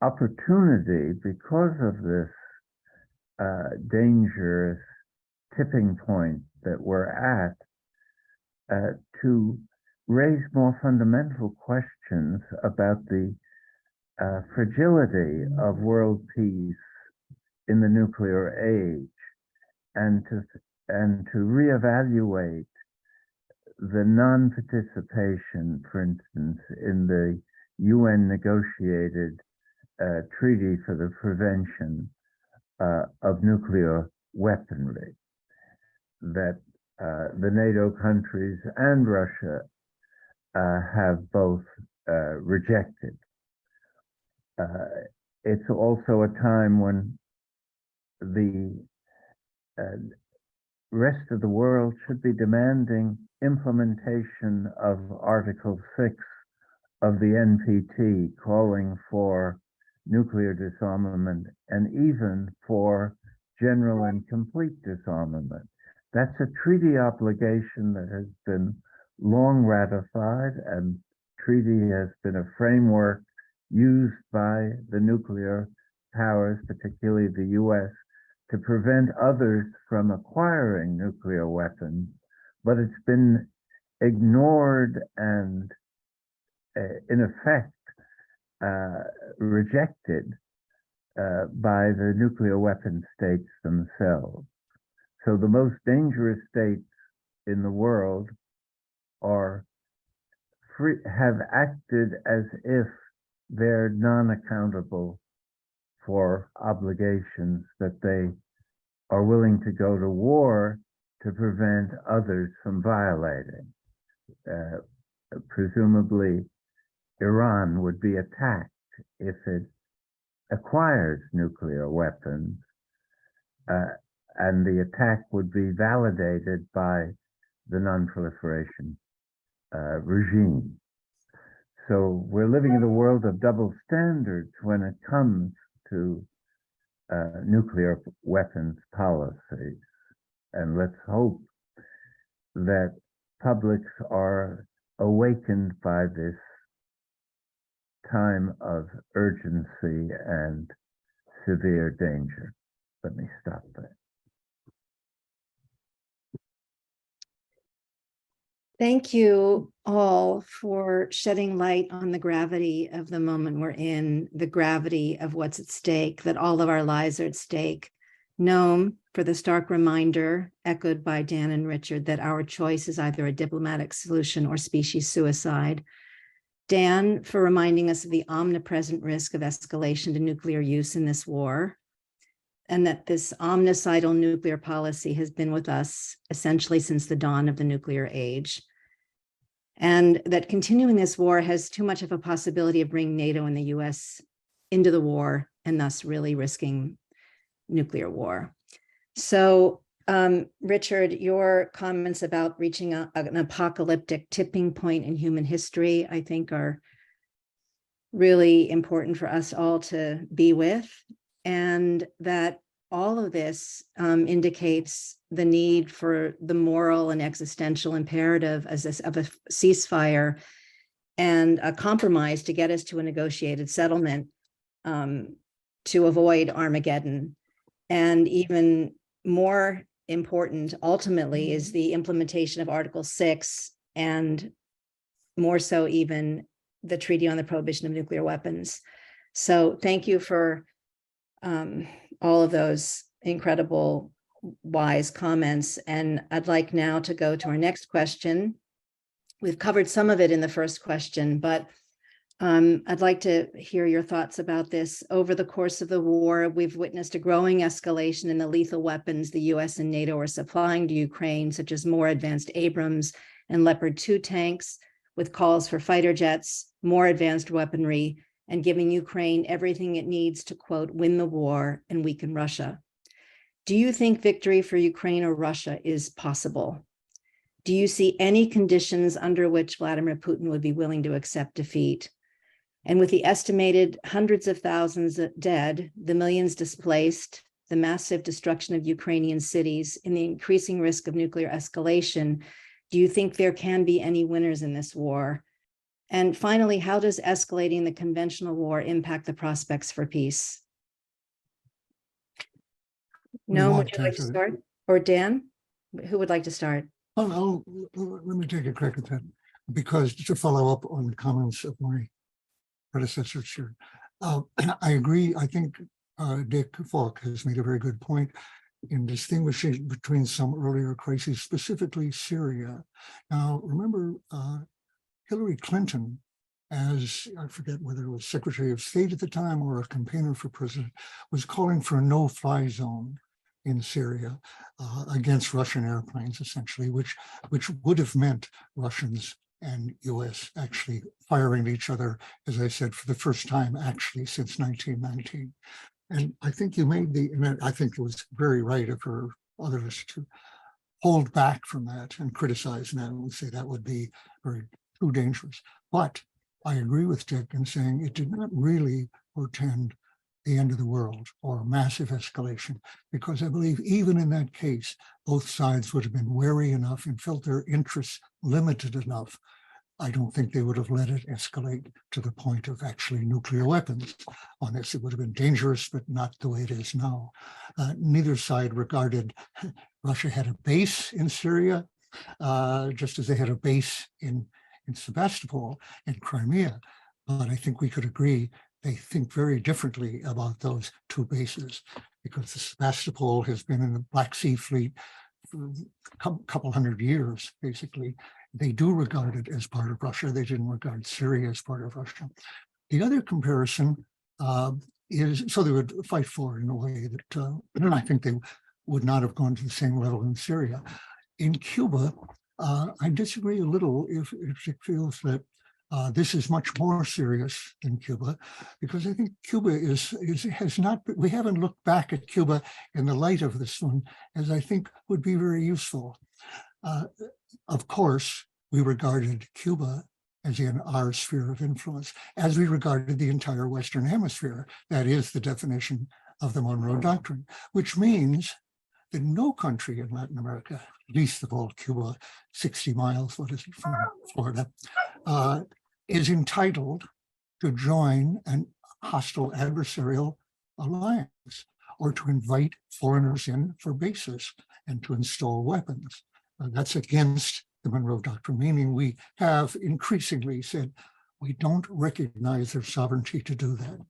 opportunity, because of this dangerous tipping point that we're at, to raise more fundamental questions about the fragility of world peace in the nuclear age, and to reevaluate the non-participation, for instance, in the UN negotiated treaty for the prevention of nuclear weaponry that the NATO countries and Russia have both rejected. It's also a time when the rest of the world should be demanding implementation of Article 6 of the NPT, calling for nuclear disarmament and even for general and complete disarmament. That's a treaty obligation that has been long ratified, and treaty has been a framework used by the nuclear powers, particularly the US, to prevent others from acquiring nuclear weapons, but it's been ignored and in effect rejected by the nuclear weapon states themselves. So the most dangerous states in the world have acted as if they're non-accountable for obligations that they are willing to go to war to prevent others from violating. Presumably, Iran would be attacked if it acquires nuclear weapons, and the attack would be validated by the non-proliferation regime. So we're living in a world of double standards when it comes to nuclear weapons policies. And let's hope that publics are awakened by this time of urgency and severe danger. Let me stop there. Thank you all for shedding light on the gravity of the moment we're in, the gravity of what's at stake, that all of our lives are at stake. Noam, for the stark reminder, echoed by Dan and Richard, that our choice is either a diplomatic solution or species suicide. Dan, for reminding us of the omnipresent risk of escalation to nuclear use in this war, and that this omnicidal nuclear policy has been with us essentially since the dawn of the nuclear age, and that continuing this war has too much of a possibility of bringing NATO and the US into the war and thus really risking nuclear war. So, Richard, your comments about reaching an apocalyptic tipping point in human history, I think, are really important for us all to be with, and that all of this indicates the need for the moral and existential imperative of a ceasefire and a compromise to get us to a negotiated settlement to avoid Armageddon. And even more important, ultimately, is the implementation of Article 6, and more so even the Treaty on the Prohibition of Nuclear Weapons. So thank you for all of those incredible, wise comments. And I'd like now to go to our next question. We've covered some of it in the first question, but I'd like to hear your thoughts about this. Over the course of the war, we've witnessed a growing escalation in the lethal weapons the US and NATO are supplying to Ukraine, such as more advanced Abrams and Leopard 2 tanks, with calls for fighter jets, more advanced weaponry, and giving Ukraine everything it needs to, quote, win the war and weaken Russia. Do you think victory for Ukraine or Russia is possible? Do you see any conditions under which Vladimir Putin would be willing to accept defeat? And with the estimated hundreds of thousands dead, the millions displaced, the massive destruction of Ukrainian cities, and the increasing risk of nuclear escalation, do you think there can be any winners in this war? And finally, how does escalating the conventional war impact the prospects for peace? Noam, would you like to start? Or Dan? Who would like to start? Oh, let me take a crack at that, because to follow up on the comments of my predecessors here, I agree. I think Dick Falk has made a very good point in distinguishing between some earlier crises, specifically Syria. Now, remember, Hillary Clinton, as I forget whether it was Secretary of State at the time or a campaigner for president, was calling for a no-fly zone in Syria against Russian airplanes, essentially, which would have meant Russians and US actually firing at each other, as I said, for the first time actually since 1919. And I think you made and I think it was very right of her others to hold back from that and criticize that and say that would be very too dangerous. But I agree with Dick in saying it did not really portend the end of the world or massive escalation, because I believe even in that case, both sides would have been wary enough and felt their interests limited enough. I don't think they would have let it escalate to the point of actually nuclear weapons on this. It would have been dangerous, but not the way it is now. Neither side regarded Russia had a base in Syria, just as they had a base in Sebastopol and Crimea. But I think we could agree they think very differently about those two bases, because the Sebastopol has been in the Black Sea Fleet for a couple hundred years, basically. They do regard it as part of Russia. They didn't regard Syria as part of Russia. The other comparison is, so they would fight for it in a way that I think they would not have gone to the same level in Syria. In Cuba, I disagree a little if it feels that this is much more serious than Cuba, because I think Cuba has not, we haven't looked back at Cuba in the light of this one, as I think would be very useful. Of course, we regarded Cuba as in our sphere of influence, as we regarded the entire Western Hemisphere. That is the definition of the Monroe Doctrine, which means that no country in Latin America, least of all Cuba, 60 miles, what is it, from Florida, is entitled to join an hostile adversarial alliance or to invite foreigners in for bases and to install weapons. That's against the Monroe Doctrine, meaning we have increasingly said we don't recognize their sovereignty to do that.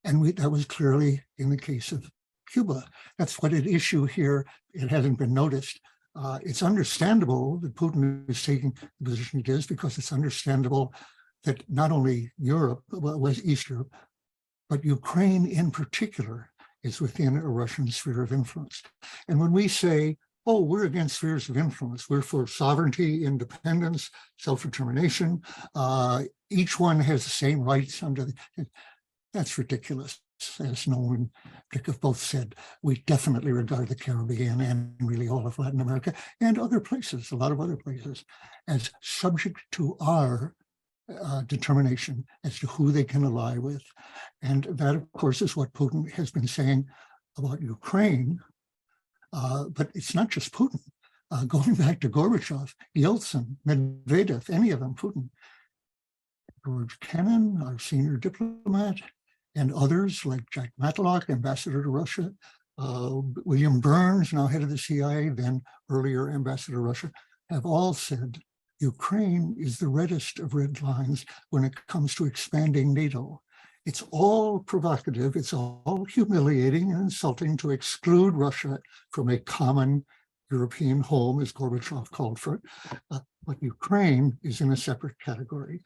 And that was clearly in the case of Cuba. That's what at issue here. It hasn't been noticed. It's understandable that Putin is taking the position he is, because it's understandable that not only Europe, was East Europe, but Ukraine in particular is within a Russian sphere of influence. And when we say, oh, we're against spheres of influence, we're for sovereignty, independence, self-determination, each one has the same rights under the, that's ridiculous. As Noam and Dick have both said, we definitely regard the Caribbean and really all of Latin America and other places, a lot of other places, as subject to our determination as to who they can ally with. And that, of course, is what Putin has been saying about Ukraine. But it's not just Putin. Going back to Gorbachev, Yeltsin, Medvedev, any of them, Putin, George Kennan, our senior diplomat, and others like Jack Matlock, ambassador to Russia, William Burns, now head of the CIA, then earlier ambassador to Russia, have all said Ukraine is the reddest of red lines when it comes to expanding NATO. It's all provocative, it's all humiliating and insulting to exclude Russia from a common European home, as Gorbachev called for it. But Ukraine is in a separate category.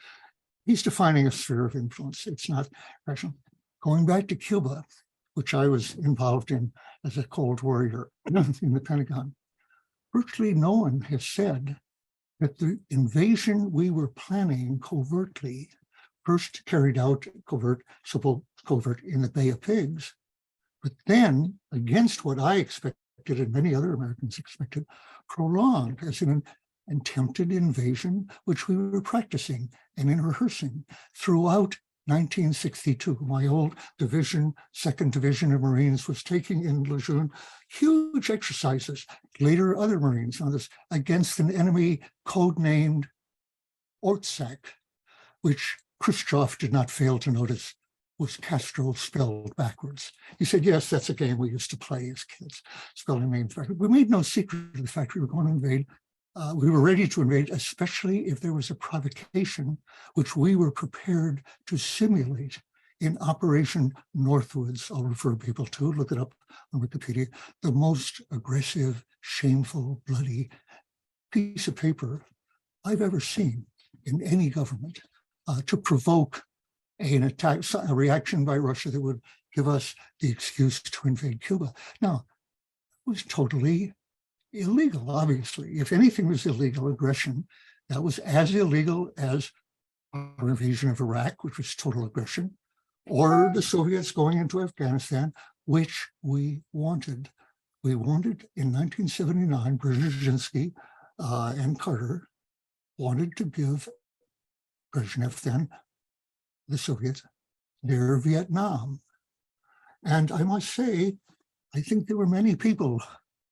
He's defining a sphere of influence. It's not rational. Going back to Cuba, which I was involved in as a Cold Warrior in the Pentagon, virtually no one has said that the invasion we were planning covertly, first carried out covert in the Bay of Pigs, but then, against what I expected and many other Americans expected, prolonged as an attempted invasion, which we were practicing and in rehearsing throughout 1962. My old division, 2nd Division of Marines, was taking in Lejeune huge exercises, later other Marines on this, against an enemy codenamed Ortsak, which Khrushchev did not fail to notice was Castro spelled backwards. He said, yes, that's a game we used to play as kids, spelling names backwards. We made no secret of the fact we were going to invade. We were ready to invade, especially if there was a provocation, which we were prepared to simulate in Operation Northwoods, I'll refer people to, look it up on Wikipedia, the most aggressive, shameful, bloody piece of paper I've ever seen in any government to provoke an attack, a reaction by Russia that would give us the excuse to invade Cuba. Now, it was totally illegal, obviously. If anything was illegal, aggression, that was as illegal as our invasion of Iraq, which was total aggression, or the Soviets going into Afghanistan, which we wanted. We wanted in 1979, Brzezinski and Carter wanted to give Brezhnev then, the Soviets, their Vietnam. And I must say, I think there were many people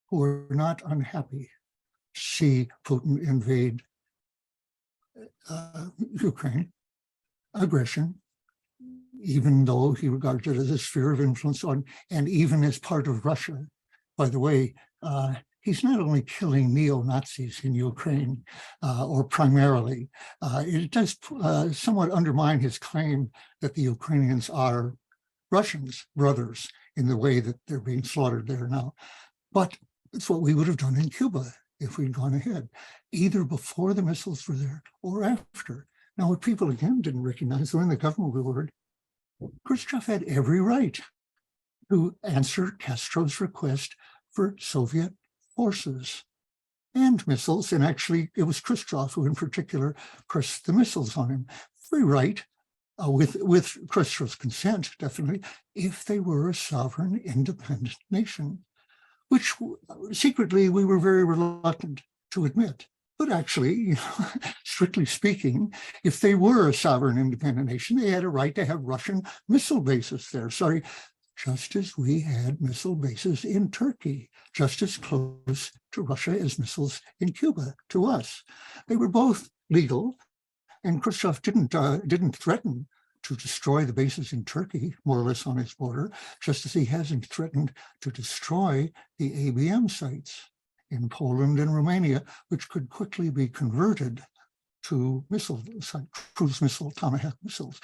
who were not unhappy to see Putin invade Ukraine, aggression, even though he regarded it as a sphere of influence on, and even as part of Russia. By the way, he's not only killing neo-Nazis in Ukraine, or primarily, it does somewhat undermine his claim that the Ukrainians are Russians, brothers, in the way that they're being slaughtered there now. But it's what we would have done in Cuba if we'd gone ahead, either before the missiles were there or after. Now, what people again didn't recognize when the government word, Khrushchev had every right to answer Castro's request for Soviet forces and missiles. And actually, it was Khrushchev who in particular pressed the missiles on him. Free right, with Khrushchev's consent, definitely, if they were a sovereign, independent nation, which secretly we were very reluctant to admit. But actually, strictly speaking, if they were a sovereign, independent nation, they had a right to have Russian missile bases there. Sorry, just as we had missile bases in Turkey, just as close to Russia as missiles in Cuba to us. They were both legal, and Khrushchev didn't threaten to destroy the bases in Turkey, more or less on his border, just as he hasn't threatened to destroy the ABM sites in Poland and Romania, which could quickly be converted to missile sites, cruise missile, Tomahawk missiles.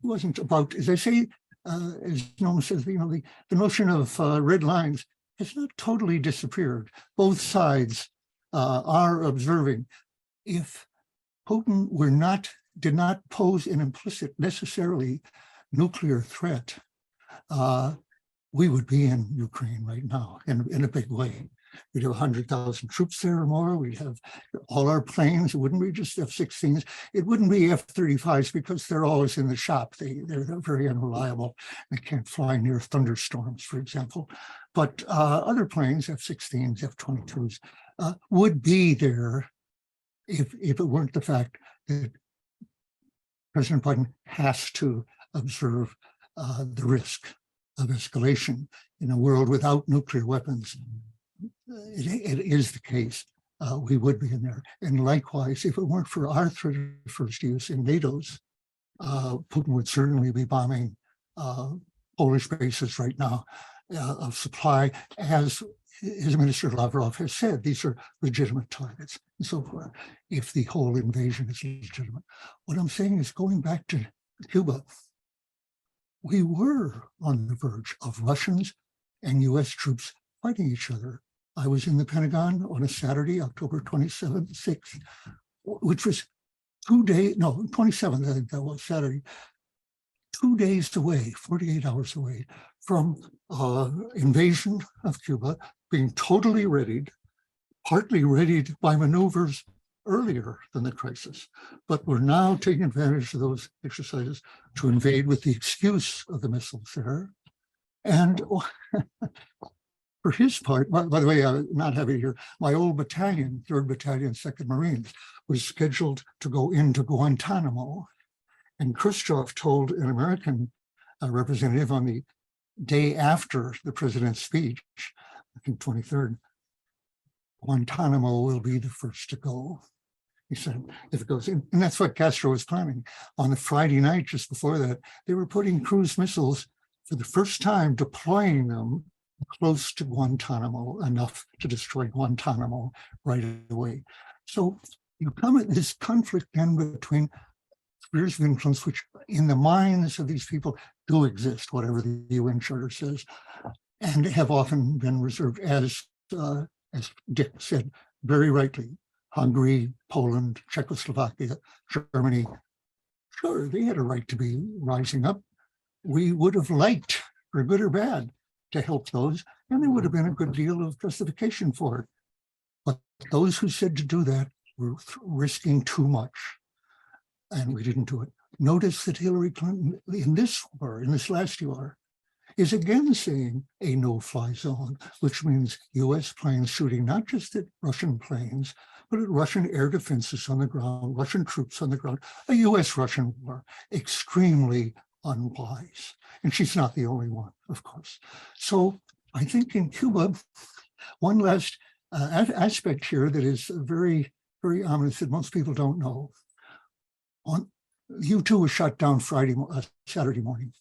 It wasn't about, as I say, as Noam says, the notion of red lines has not totally disappeared. Both sides are observing. If Putin did not pose an implicit, necessarily nuclear threat, we would be in Ukraine right now in a big way. We'd have 100,000 troops there or more. We'd have all our planes. It wouldn't be just F-16s. It wouldn't be F-35s because they're always in the shop. They're very unreliable. They can't fly near thunderstorms, for example. But other planes, F-16s, F-22s, would be there if it weren't the fact that President Biden has to observe the risk of escalation in a world without nuclear weapons. It is the case. We would be in there. And likewise, if it weren't for our threat of first use in NATO's, Putin would certainly be bombing Polish bases right now of supply. As his minister Lazaroff has said, these are legitimate targets and so forth, if the whole invasion is legitimate. What I'm saying is, going back to Cuba, we were on the verge of Russians and US troops fighting each other. I was in the Pentagon on a Saturday, October 27th, 6th, which was 27th, I think that was Saturday, 2 days away, 48 hours away from invasion of Cuba, being totally readied, partly readied by maneuvers earlier than the crisis. But we're now taking advantage of those exercises to invade with the excuse of the missiles there. And for his part, by the way, not having here, my old battalion, 3rd Battalion, 2nd Marines, was scheduled to go into Guantanamo. And Khrushchev told an American representative on the day after the president's speech, I think 23rd, Guantanamo will be the first to go. He said, if it goes in, and that's what Castro was planning. On the Friday night, just before that, they were putting cruise missiles for the first time, deploying them close to Guantanamo, enough to destroy Guantanamo right away. So you come at this conflict then between spheres of influence, which in the minds of these people do exist, whatever the UN Charter says, and have often been reserved, as Dick said very rightly, Hungary, Poland, Czechoslovakia, Germany. Sure, they had a right to be rising up. We would have liked, for good or bad, to help those, and there would have been a good deal of justification for it. But those who said to do that were risking too much, and we didn't do it. Notice that Hillary Clinton, in this war, in this last war, is again saying a no-fly zone, which means US planes shooting not just at Russian planes, but at Russian air defenses on the ground, Russian troops on the ground, a US-Russian war, extremely unwise. And she's not the only one, of course. So I think in Cuba, one last aspect here that is very, very ominous that most people don't know. U-2 was shot down Saturday morning.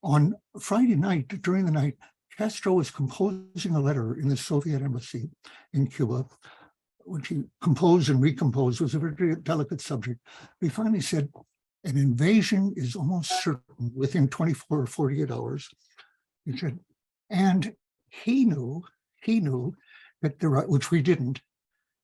On Friday night, during the night, Castro was composing a letter in the Soviet embassy in Cuba, which he composed and recomposed. Was a very delicate subject. He finally said, an invasion is almost certain within 24 or 48 hours. He said, and he knew that which we didn't,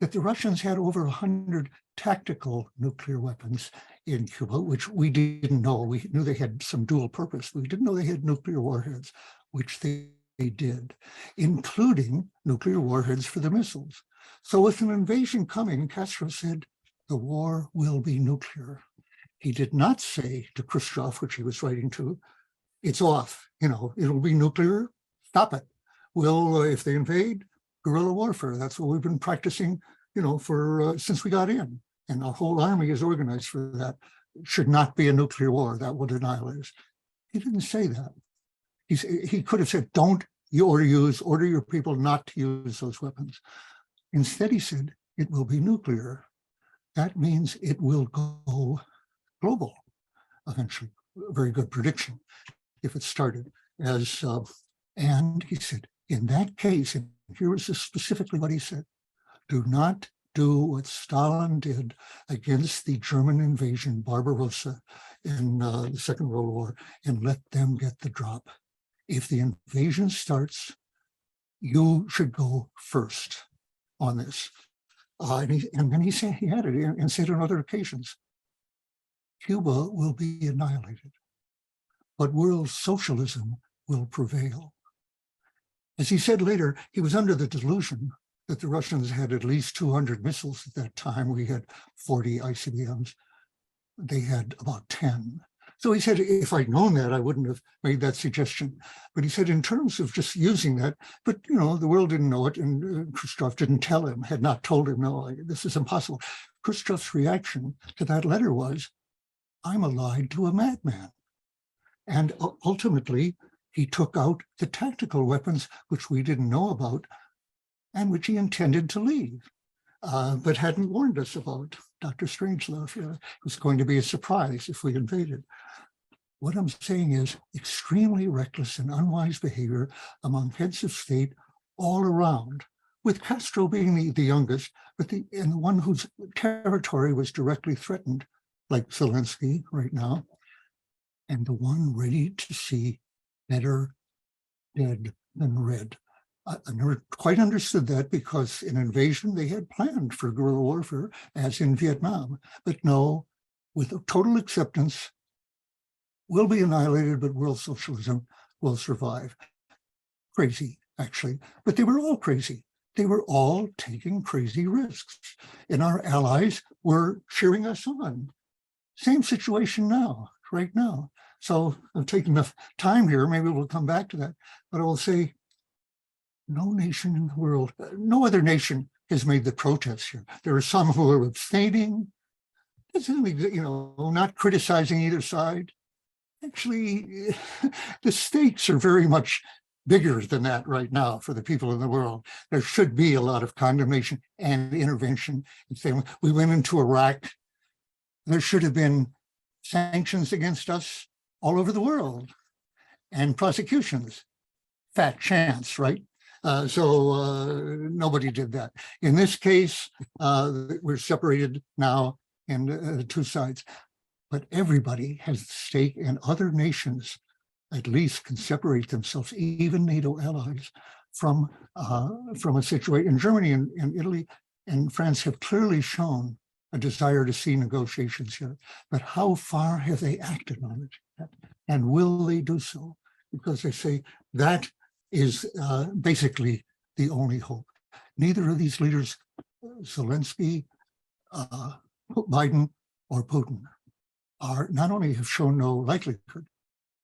that the Russians had over 100 tactical nuclear weapons in Cuba, which we didn't know. We knew they had some dual purpose. We didn't know they had nuclear warheads, which they did, including nuclear warheads for the missiles. So with an invasion coming, Castro said, the war will be nuclear. He did not say to Khrushchev, which he was writing to, it's off, it'll be nuclear, stop it. We'll, if they invade, guerrilla warfare. That's what we've been practicing, for since we got in. And our whole army is organized for that. It should not be a nuclear war. That will annihilate us. He didn't say that. He could have said, don't you order your people not to use those weapons. Instead, he said, it will be nuclear. That means it will go global eventually. A very good prediction if it started as, and he said, in that case, and here is specifically what he said, do not do what Stalin did against the German invasion, Barbarossa, in the Second World War, and let them get the drop. If the invasion starts, you should go first on this. And then he added and said on other occasions, Cuba will be annihilated, but world socialism will prevail. As he said later, he was under the delusion that the Russians had at least 200 missiles at that time. We had 40 ICBMs. They had about 10. So he said, if I'd known that, I wouldn't have made that suggestion. But he said, in terms of just using that, but the world didn't know it, and Khrushchev didn't tell him, had not told him, no, this is impossible. Khrushchev's reaction to that letter was, I'm allied to a madman. And ultimately, he took out the tactical weapons, which we didn't know about, and which he intended to leave, but hadn't warned us about. Dr. Strangelove, it was going to be a surprise if we invaded. What I'm saying is extremely reckless and unwise behavior among heads of state all around, with Castro being the youngest, but and the one whose territory was directly threatened, like Zelensky right now, and the one ready to see better dead than red. I never quite understood that, because in invasion they had planned for guerrilla warfare as in Vietnam, but no, with a total acceptance, will be annihilated, but world socialism will survive. Crazy, actually, but they were all crazy. They were all taking crazy risks, and our allies were cheering us on. Same situation now, right now. So I'm taking enough time here, maybe we'll come back to that, but I will say, no nation in the world, no other nation has made the protests here. There are some who are abstaining, not criticizing either side. Actually, the stakes are very much bigger than that right now for the people in the world. There should be a lot of condemnation and intervention. We went into Iraq. There should have been sanctions against us all over the world and prosecutions. Fat chance, right? So nobody did that. In this case, we're separated now in the two sides. but everybody has a stake, and other nations at least can separate themselves, even NATO allies, from a situation. And Germany and Italy and France have clearly shown a desire to see negotiations here, but how far have they acted on it? And will they do so? Because they say that is basically the only hope. Neither of these leaders, Zelensky, Biden, or Putin, are not only have shown no likelihood,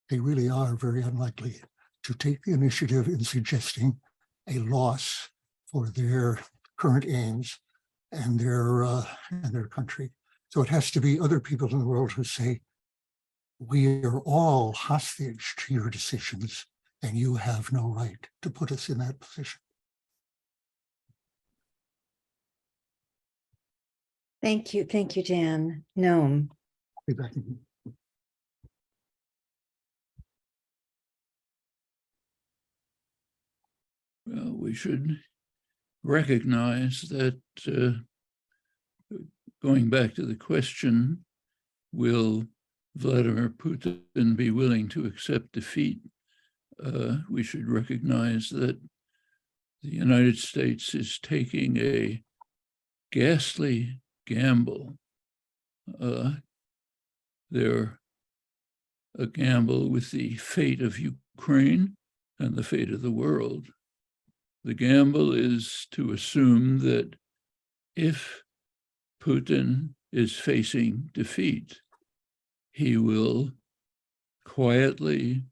they really are very unlikely to take the initiative in suggesting a loss for their current aims and their country. So it has to be other people in the world who say, we are all hostage to your decisions, and you have no right to put us in that position. Thank you, Dan. Noam. Be back in- Well, we should recognize that, going back to the question, will Vladimir Putin be willing to accept defeat? We should recognize that the United States is taking a ghastly gamble. They're a gamble with the fate of Ukraine and the fate of the world. The gamble is to assume that if Putin is facing defeat, he will quietly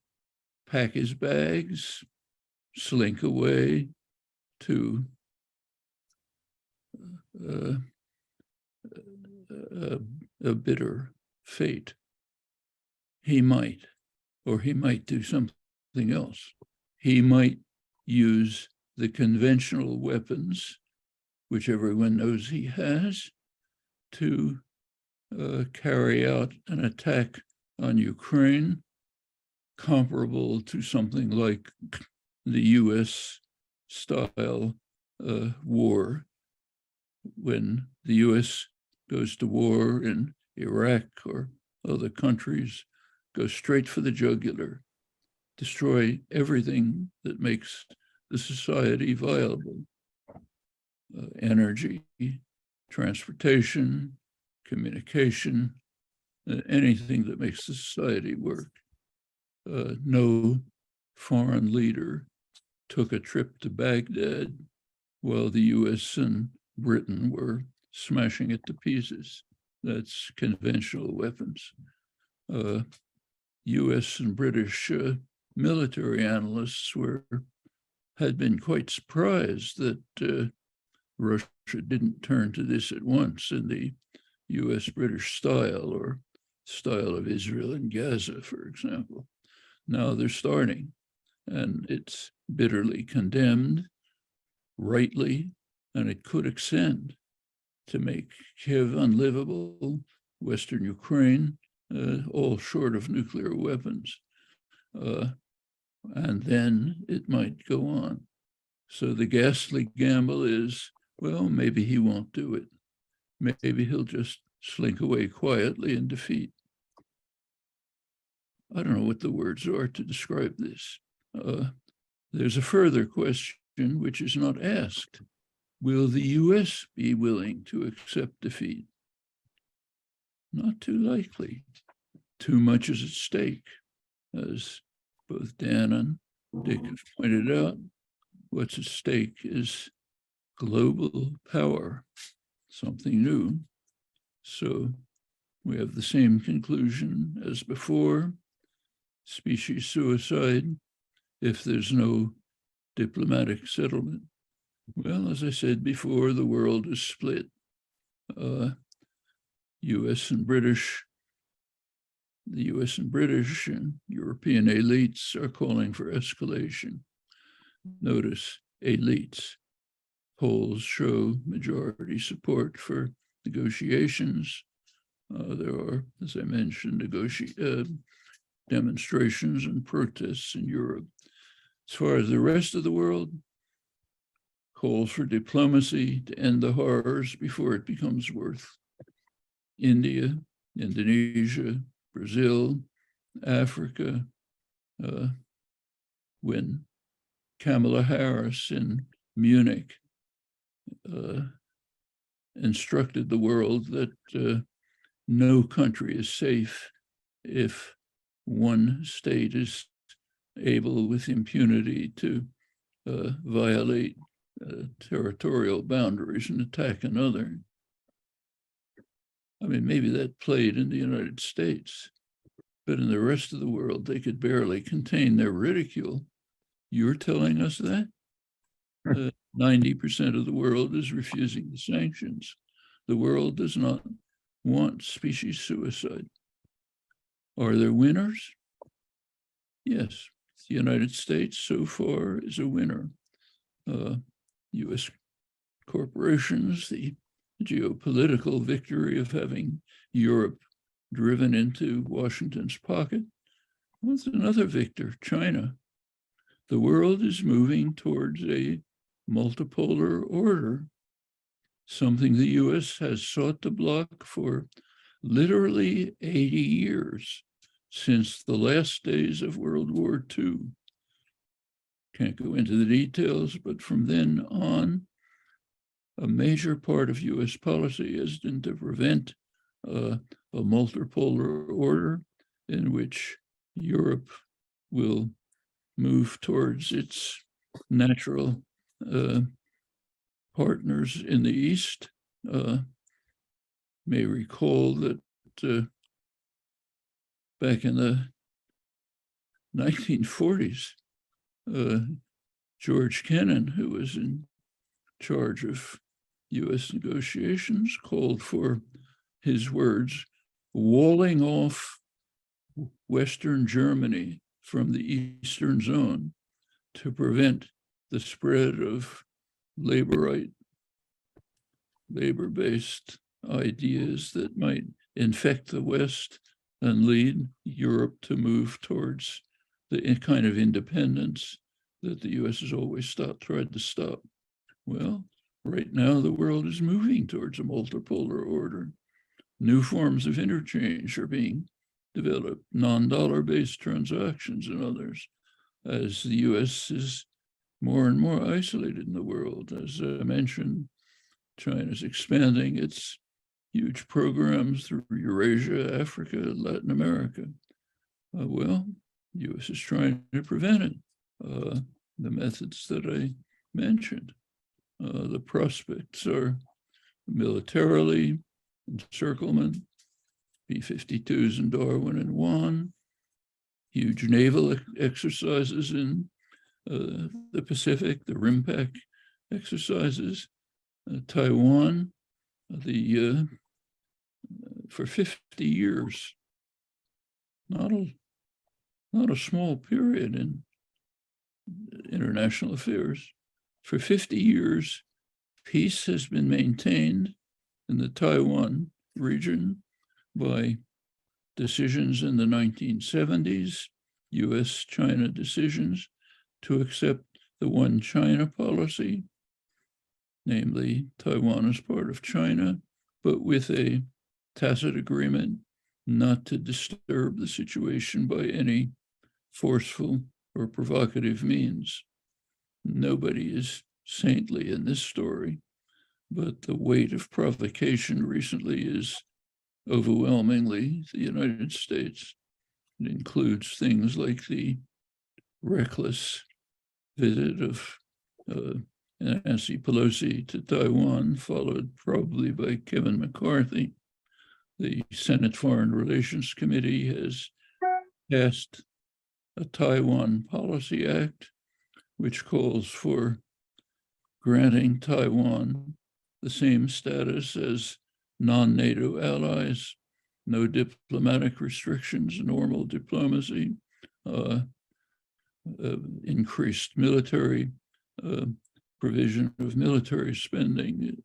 pack his bags, slink away to a bitter fate. He might, or he might do something else. He might use the conventional weapons, which everyone knows he has, to carry out an attack on Ukraine comparable to something like the US style war. When the US goes to war in Iraq or other countries, go straight for the jugular, destroy everything that makes the society viable. Energy, transportation, communication, anything that makes the society work. No foreign leader took a trip to Baghdad while the US and Britain were smashing it to pieces. That's conventional weapons. US and British military analysts had been quite surprised that Russia didn't turn to this at once in the US-British style, or style of Israel and Gaza, for example. Now they're starting, and it's bitterly condemned, rightly, and it could extend to make Kiev unlivable, Western Ukraine, all short of nuclear weapons. And then it might go on. So the ghastly gamble is, well, maybe he won't do it. Maybe he'll just slink away quietly in defeat. I don't know what the words are to describe this. There's a further question which is not asked. Will the US be willing to accept defeat? Not too likely. Too much is at stake. As both Dan and Dick have pointed out, what's at stake is global power, something new. So we have the same conclusion as before: species suicide if there's no diplomatic settlement. Well, as I said before, the world is split. US and British and European elites are calling for escalation. Notice elites. Polls show majority support for negotiations. There are, as I mentioned, demonstrations and protests in Europe. As far as the rest of the world, calls for diplomacy to end the horrors before it becomes worse. India, Indonesia, Brazil, Africa, when Kamala Harris in Munich instructed the world that no country is safe if one state is able with impunity to violate territorial boundaries and attack another. I mean, maybe that played in the United States, but in the rest of the world, they could barely contain their ridicule. You're telling us that? 90% of the world is refusing the sanctions. The world does not want species suicide. Are there winners? Yes, the United States so far is a winner. US corporations, the geopolitical victory of having Europe driven into Washington's pocket. What's another victor? China. The world is moving towards a multipolar order, something the US has sought to block for literally 80 years, since the last days of World War II. Can't go into the details, but from then on, a major part of US policy has been to prevent a multipolar order in which Europe will move towards its natural partners in the East. May recall that back in the 1940s, George Kennan, who was in charge of US negotiations, called for, his words, walling off Western Germany from the Eastern Zone to prevent the spread of labor-based ideas that might infect the West and lead Europe to move towards the kind of independence that the US has always tried to stop. Well, right now the world is moving towards a multipolar order. New forms of interchange are being developed, non-dollar based transactions and others, as the US is more and more isolated in the world. As I mentioned, China's expanding its huge programs through Eurasia, Africa, Latin America. Well, the US is trying to prevent it. The methods that I mentioned. The prospects are militarily, encirclement, B-52s in Darwin and Guam, huge naval exercises in the Pacific, the RIMPAC exercises, Taiwan, for 50 years, not a small period in international affairs. For 50 years, peace has been maintained in the Taiwan region by decisions in the 1970s, US-China decisions to accept the one China policy, namely Taiwan as part of China, but with a tacit agreement not to disturb the situation by any forceful or provocative means. Nobody is saintly in this story, but the weight of provocation recently is overwhelmingly the United States. It includes things like the reckless visit of Nancy Pelosi to Taiwan, followed probably by Kevin McCarthy. The Senate Foreign Relations Committee has passed a Taiwan Policy Act, which calls for granting Taiwan the same status as non-NATO allies, no diplomatic restrictions, normal diplomacy, increased military provision of military spending,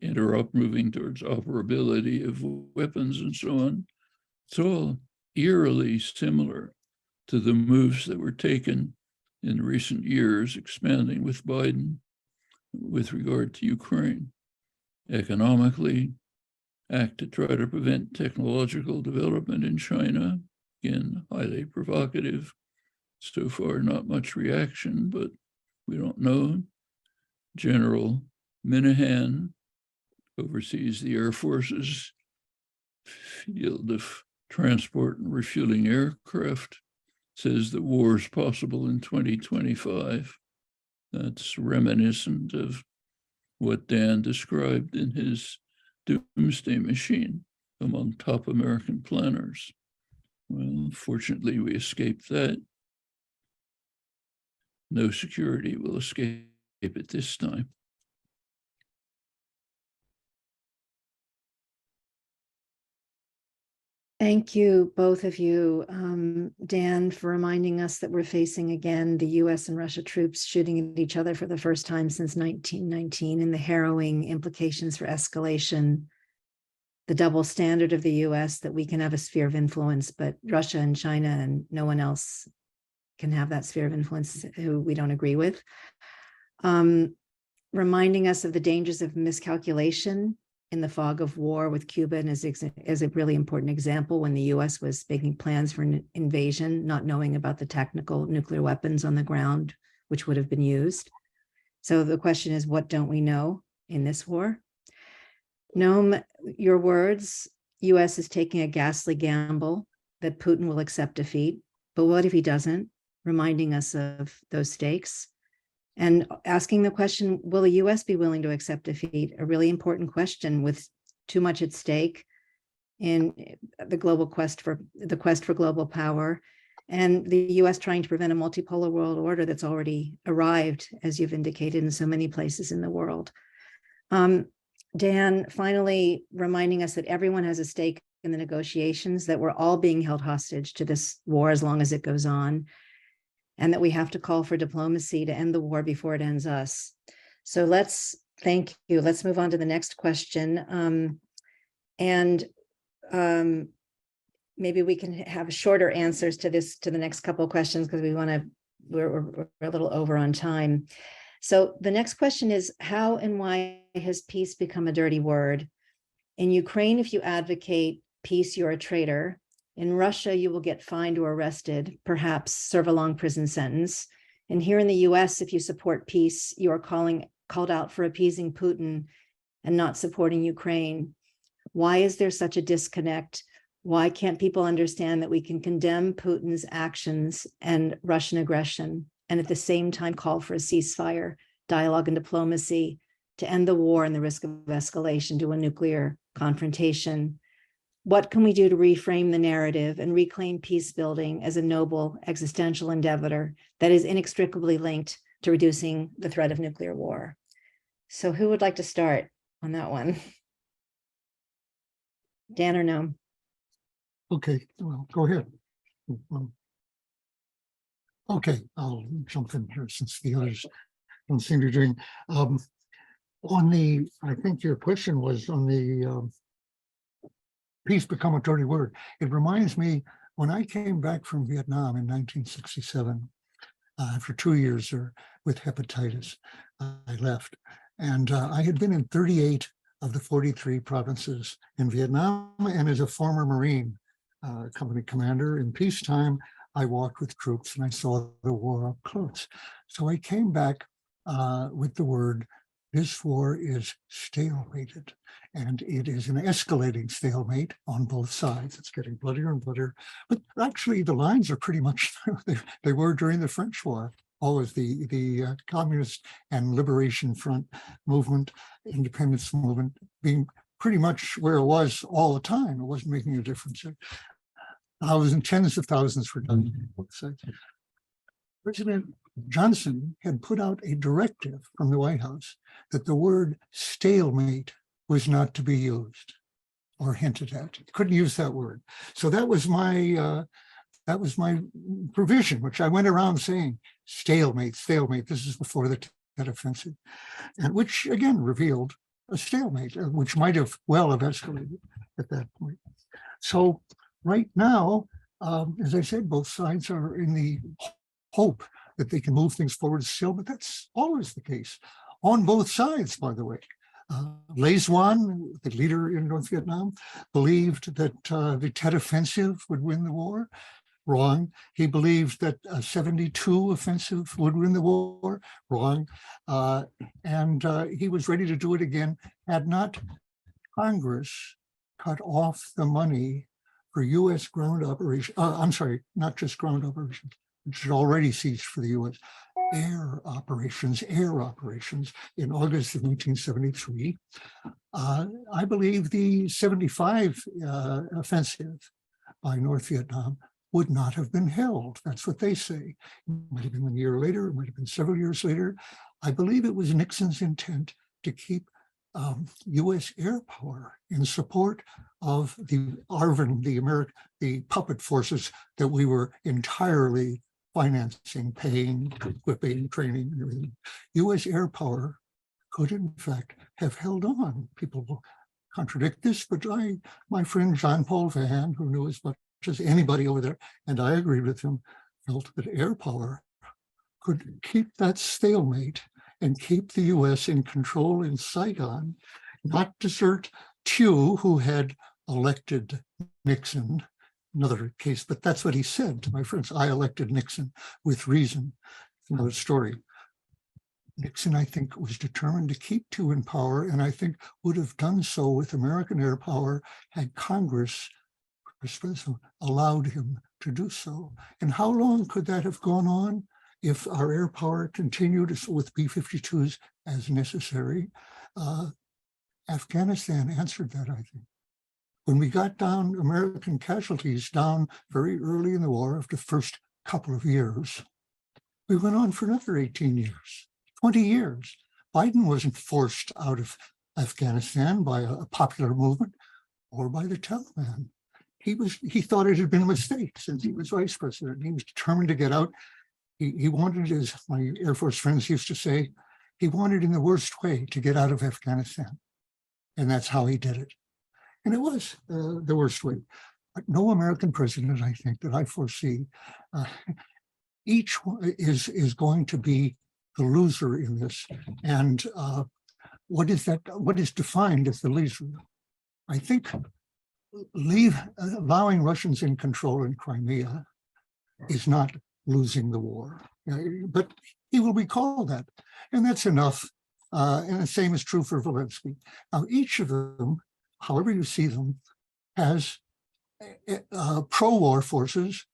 moving towards operability of weapons and so on. It's all eerily similar to the moves that were taken in recent years, expanding with Biden with regard to Ukraine. Economically, act to try to prevent technological development in China. Again, highly provocative. So far, not much reaction, but we don't know. General Minahan oversees the Air Force's field of transport and refueling aircraft, says that war is possible in 2025. That's reminiscent of what Dan described in his Doomsday Machine among top American planners. Well, fortunately, we escaped that. No security will escape it this time. Thank you, both of you, Dan, for reminding us that we're facing again the US and Russia troops shooting at each other for the first time since 1919, and the harrowing implications for escalation, the double standard of the US that we can have a sphere of influence, but Russia and China and no one else can have that sphere of influence who we don't agree with. Reminding us of the dangers of miscalculation in the fog of war with Cuba, and as a really important example when the US was making plans for an invasion, not knowing about the tactical nuclear weapons on the ground, which would have been used. So the question is, what don't we know in this war? Noam, your words, US is taking a ghastly gamble that Putin will accept defeat, but what if he doesn't? Reminding us of those stakes. And asking the question, will the US be willing to accept defeat? A really important question with too much at stake in the global quest for global power, and the US trying to prevent a multipolar world order that's already arrived, as you've indicated, in so many places in the world. Dan, finally reminding us that everyone has a stake in the negotiations, that we're all being held hostage to this war as long as it goes on, and that we have to call for diplomacy to end the war before it ends us. So thank you. Let's move on to the next question. Maybe we can have shorter answers to the next couple of questions, because we're a little over on time. So the next question is, how and why has peace become a dirty word? In Ukraine, if you advocate peace, you're a traitor. In Russia, you will get fined or arrested, perhaps serve a long prison sentence. And here in the US, if you support peace, you are called out for appeasing Putin and not supporting Ukraine. Why is there such a disconnect? Why can't people understand that we can condemn Putin's actions and Russian aggression, and at the same time call for a ceasefire, dialogue, and diplomacy to end the war and the risk of escalation to a nuclear confrontation? What can we do to reframe the narrative and reclaim peace building as a noble existential endeavor that is inextricably linked to reducing the threat of nuclear war? So who would like to start on that one? Dan or no? Okay, well, go ahead. Okay, I'll jump in here since the others don't seem to be doing. I think your question was on the peace become a dirty word. It reminds me when I came back from Vietnam in 1967, for 2 years with hepatitis, I left. And I had been in 38 of the 43 provinces in Vietnam, and as a former Marine company commander in peacetime, I walked with troops and I saw the war up close. So I came back with the word, this war is stalemated, and it is an escalating stalemate on both sides. It's getting bloodier and bloodier, but actually the lines are pretty much, they were during the French War. Always the Communist and Liberation Front movement, independence movement, being pretty much where it was all the time. It wasn't making a difference. Tens of thousands were done on both sides. President Johnson had put out a directive from the White House that the word stalemate was not to be used or hinted at. You couldn't use that word. So that was my provision, which I went around saying, stalemate, stalemate. This is before the Tet Offensive, and which again revealed a stalemate, which might have well have escalated at that point. So right now, as I said, both sides are in the hope that they can move things forward still, but that's always the case on both sides, by the way. Lazaroff, the leader in North Vietnam, believed that the Tet Offensive would win the war. Wrong. He believed that a 72 offensive would win the war. Wrong. And he was ready to do it again had not Congress cut off the money for U.S. ground operations. I'm sorry, not just ground operations, which had already ceased for the U.S. Air operations in August of 1973. I believe the 75 offensive by North Vietnam would not have been held. That's what they say. It might have been a year later, it might have been several years later. I believe it was Nixon's intent to keep U.S. air power in support of the ARVN, the puppet forces that we were entirely financing, paying, equipping, training, and everything. U.S. air power could, in fact, have held on. People will contradict this, but my friend Jean-Paul Van, who knew as much as anybody over there, and I agreed with him, felt that air power could keep that stalemate and keep the U.S. in control in Saigon, not desert Thieu, who had elected Nixon. Another case, but that's what he said to my friends. I elected Nixon with reason. Another story. Nixon, I think, was determined to keep Thieu in power, and I think would have done so with American air power had Congress allowed him to do so. And how long could that have gone on if our air power continued with B-52s as necessary? Afghanistan answered that, I think. When we got down American casualties down very early in the war, after the first couple of years, we went on for another 18 years, 20 years. Biden wasn't forced out of Afghanistan by a popular movement or by the Taliban. He thought it had been a mistake since he was vice president. He was determined to get out. He wanted, as my Air Force friends used to say, he wanted in the worst way to get out of Afghanistan. And that's how he did it. And it was the worst way. But no American president, I think, that I foresee, each one is going to be the loser in this. And what is defined as the loser? I think allowing Russians in control in Crimea is not losing the war, but he will be called that. And that's enough. And the same is true for Zelensky. Now, each of them, however you see them, has pro-war forces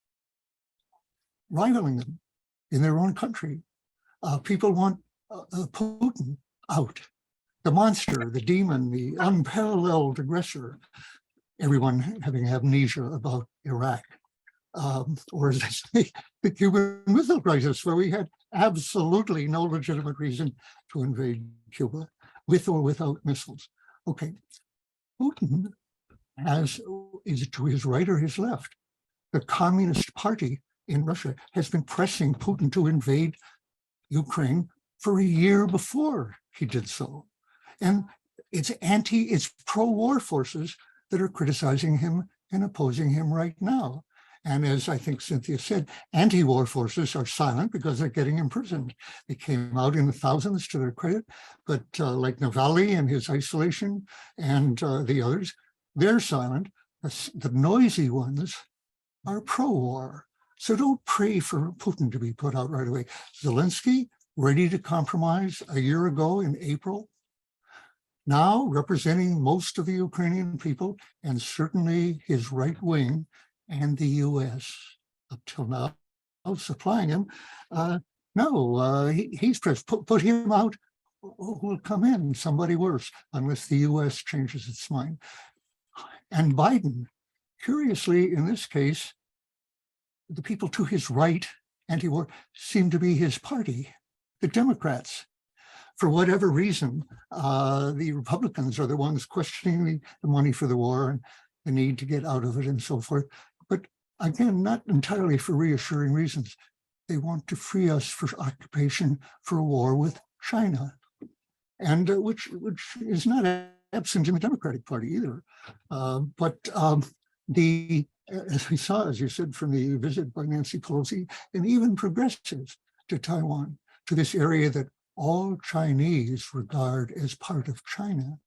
rivaling them in their own country. People want Putin out, the monster, the demon, the unparalleled aggressor. Everyone having amnesia about Iraq, or as they say, the Cuban Missile Crisis, where we had absolutely no legitimate reason to invade Cuba, with or without missiles. Okay, Putin is it to his right or his left? The Communist Party in Russia has been pressing Putin to invade Ukraine for a year before he did so. And it's pro-war forces that are criticizing him and opposing him right now. And as I think Cynthia said, anti-war forces are silent because they're getting imprisoned. They came out in the thousands to their credit, but like Navalny and his isolation and the others, they're silent. The noisy ones are pro-war. So don't pray for Putin to be put out right away. Zelensky, ready to compromise a year ago in April, now representing most of the Ukrainian people and certainly his right wing and the US up till now supplying him. He's pressed, put him out, who will come in? Somebody worse, unless the US changes its mind. And Biden, curiously in this case, the people to his right, anti-war, seem to be his party, the Democrats. For whatever reason, the Republicans are the ones questioning the money for the war and the need to get out of it and so forth. But again, not entirely for reassuring reasons. They want to free us for occupation for a war with China, and which is not absent in the Democratic Party either. As we saw, as you said, from the visit by Nancy Pelosi, and even progressives to Taiwan, to this area that all Chinese regard as part of China,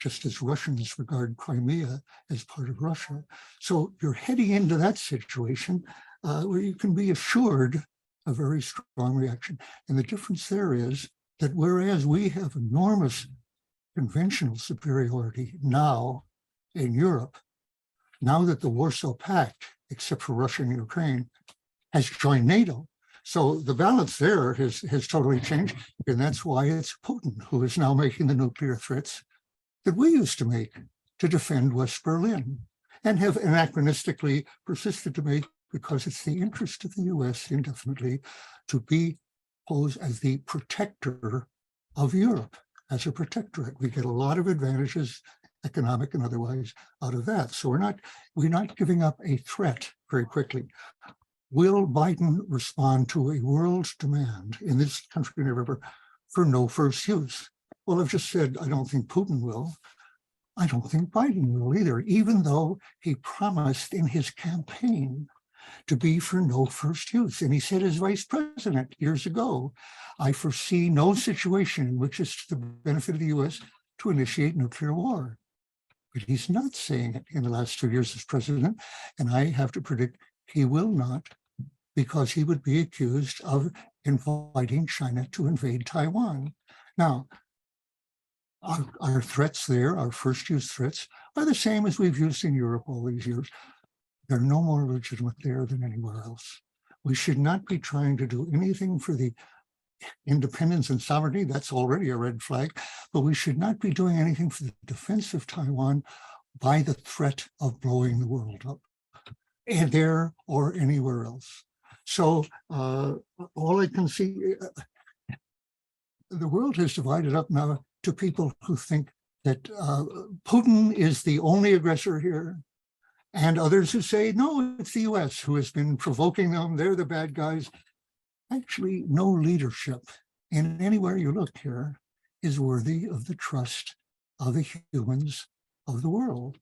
just as Russians regard Crimea as part of Russia. So you're heading into that situation where you can be assured a very strong reaction. And the difference there is that whereas we have enormous conventional superiority now in Europe, now that the Warsaw Pact, except for Russia and Ukraine, has joined NATO. So the balance there has totally changed. And that's why it's Putin who is now making the nuclear threats that we used to make to defend West Berlin and have anachronistically persisted to make, because it's the interest of the US indefinitely to be posed as the protector of Europe, as a protectorate. We get a lot of advantages, economic and otherwise, out of that. So we're not giving up a threat very quickly. Will Biden respond to a world's demand in this country and everywhere for no first use? Well, I've just said I don't think Putin will. I don't think Biden will either, even though he promised in his campaign to be for no first use. And he said as vice president years ago, I foresee no situation in which it's to the benefit of the US to initiate nuclear war. But he's not saying it in the last 2 years as president. And I have to predict he will not, because he would be accused of inviting China to invade Taiwan. Now, our threats there, our first use threats, are the same as we've used in Europe all these years. They're no more legitimate there than anywhere else. We should not be trying to do anything for the independence and sovereignty. That's already a red flag, but we should not be doing anything for the defense of Taiwan by the threat of blowing the world up, and there or anywhere else. So all I can see, the world has divided up now to people who think that Putin is the only aggressor here, and others who say, no, it's the US who has been provoking them. They're the bad guys. Actually, no leadership in anywhere you look here is worthy of the trust of the humans of the world.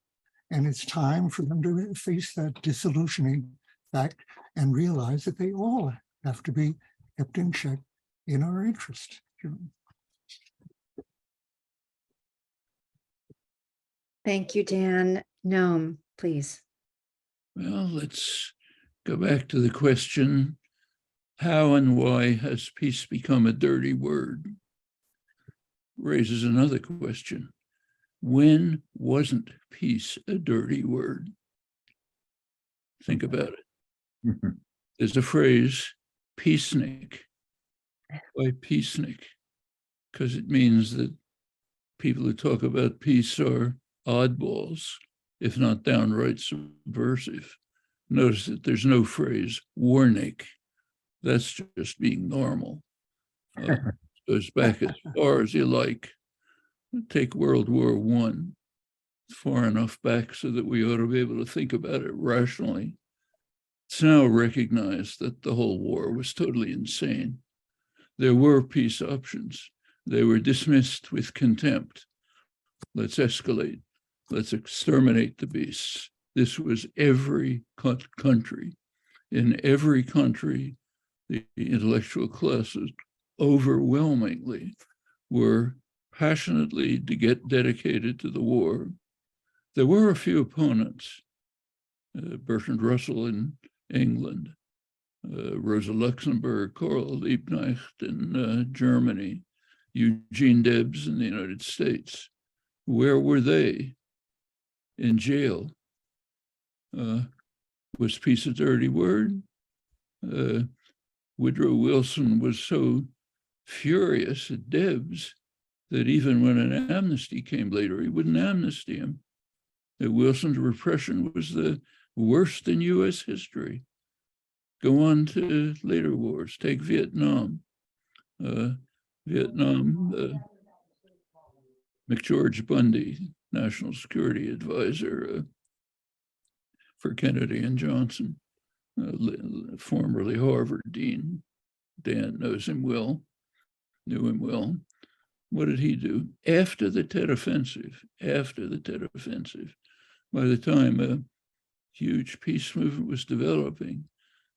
And it's time for them to face that disillusioning fact and realize that they all have to be kept in check in our interest. Thank you, Dan. Noam, please. Well, let's go back to the question, how and why has peace become a dirty word? Raises another question. When wasn't peace a dirty word? Think about it. There's a phrase, peacenik. Why peacenik? Because it means that people who talk about peace are oddballs, if not downright subversive. Notice that there's no phrase, warnik. That's just being normal. Goes back as far as you like. Take World War I, far enough back so that we ought to be able to think about it rationally. It's now recognized that the whole war was totally insane. There were peace options. They were dismissed with contempt. Let's escalate. Let's exterminate the beasts. This was every country. In every country, the intellectual classes overwhelmingly were passionately dedicated to the war. There were a few opponents, Bertrand Russell in England, Rosa Luxemburg, Karl Liebknecht in Germany, Eugene Debs in the United States. Where were they? In jail. Was peace a dirty word? Woodrow Wilson was so furious at Debs that even when an amnesty came later, he wouldn't amnesty him. That Wilson's repression was the worst in US history. Go on to later wars, take Vietnam. McGeorge Bundy, National Security Advisor for Kennedy and Johnson, formerly Harvard Dean. Dan knows him well, knew him well. What did he do? After the Tet Offensive, by the time a huge peace movement was developing,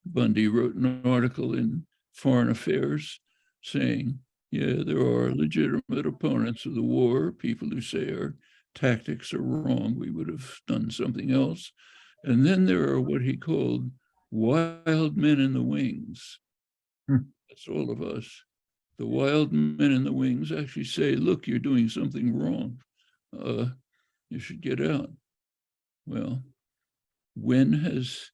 Bundy wrote an article in Foreign Affairs saying, Yeah, there are legitimate opponents of the war, people who say our tactics are wrong, we would have done something else. And then there are what he called wild men in the wings. That's all of us. The wild men in the wings actually say, look, you're doing something wrong. You should get out. Well, when has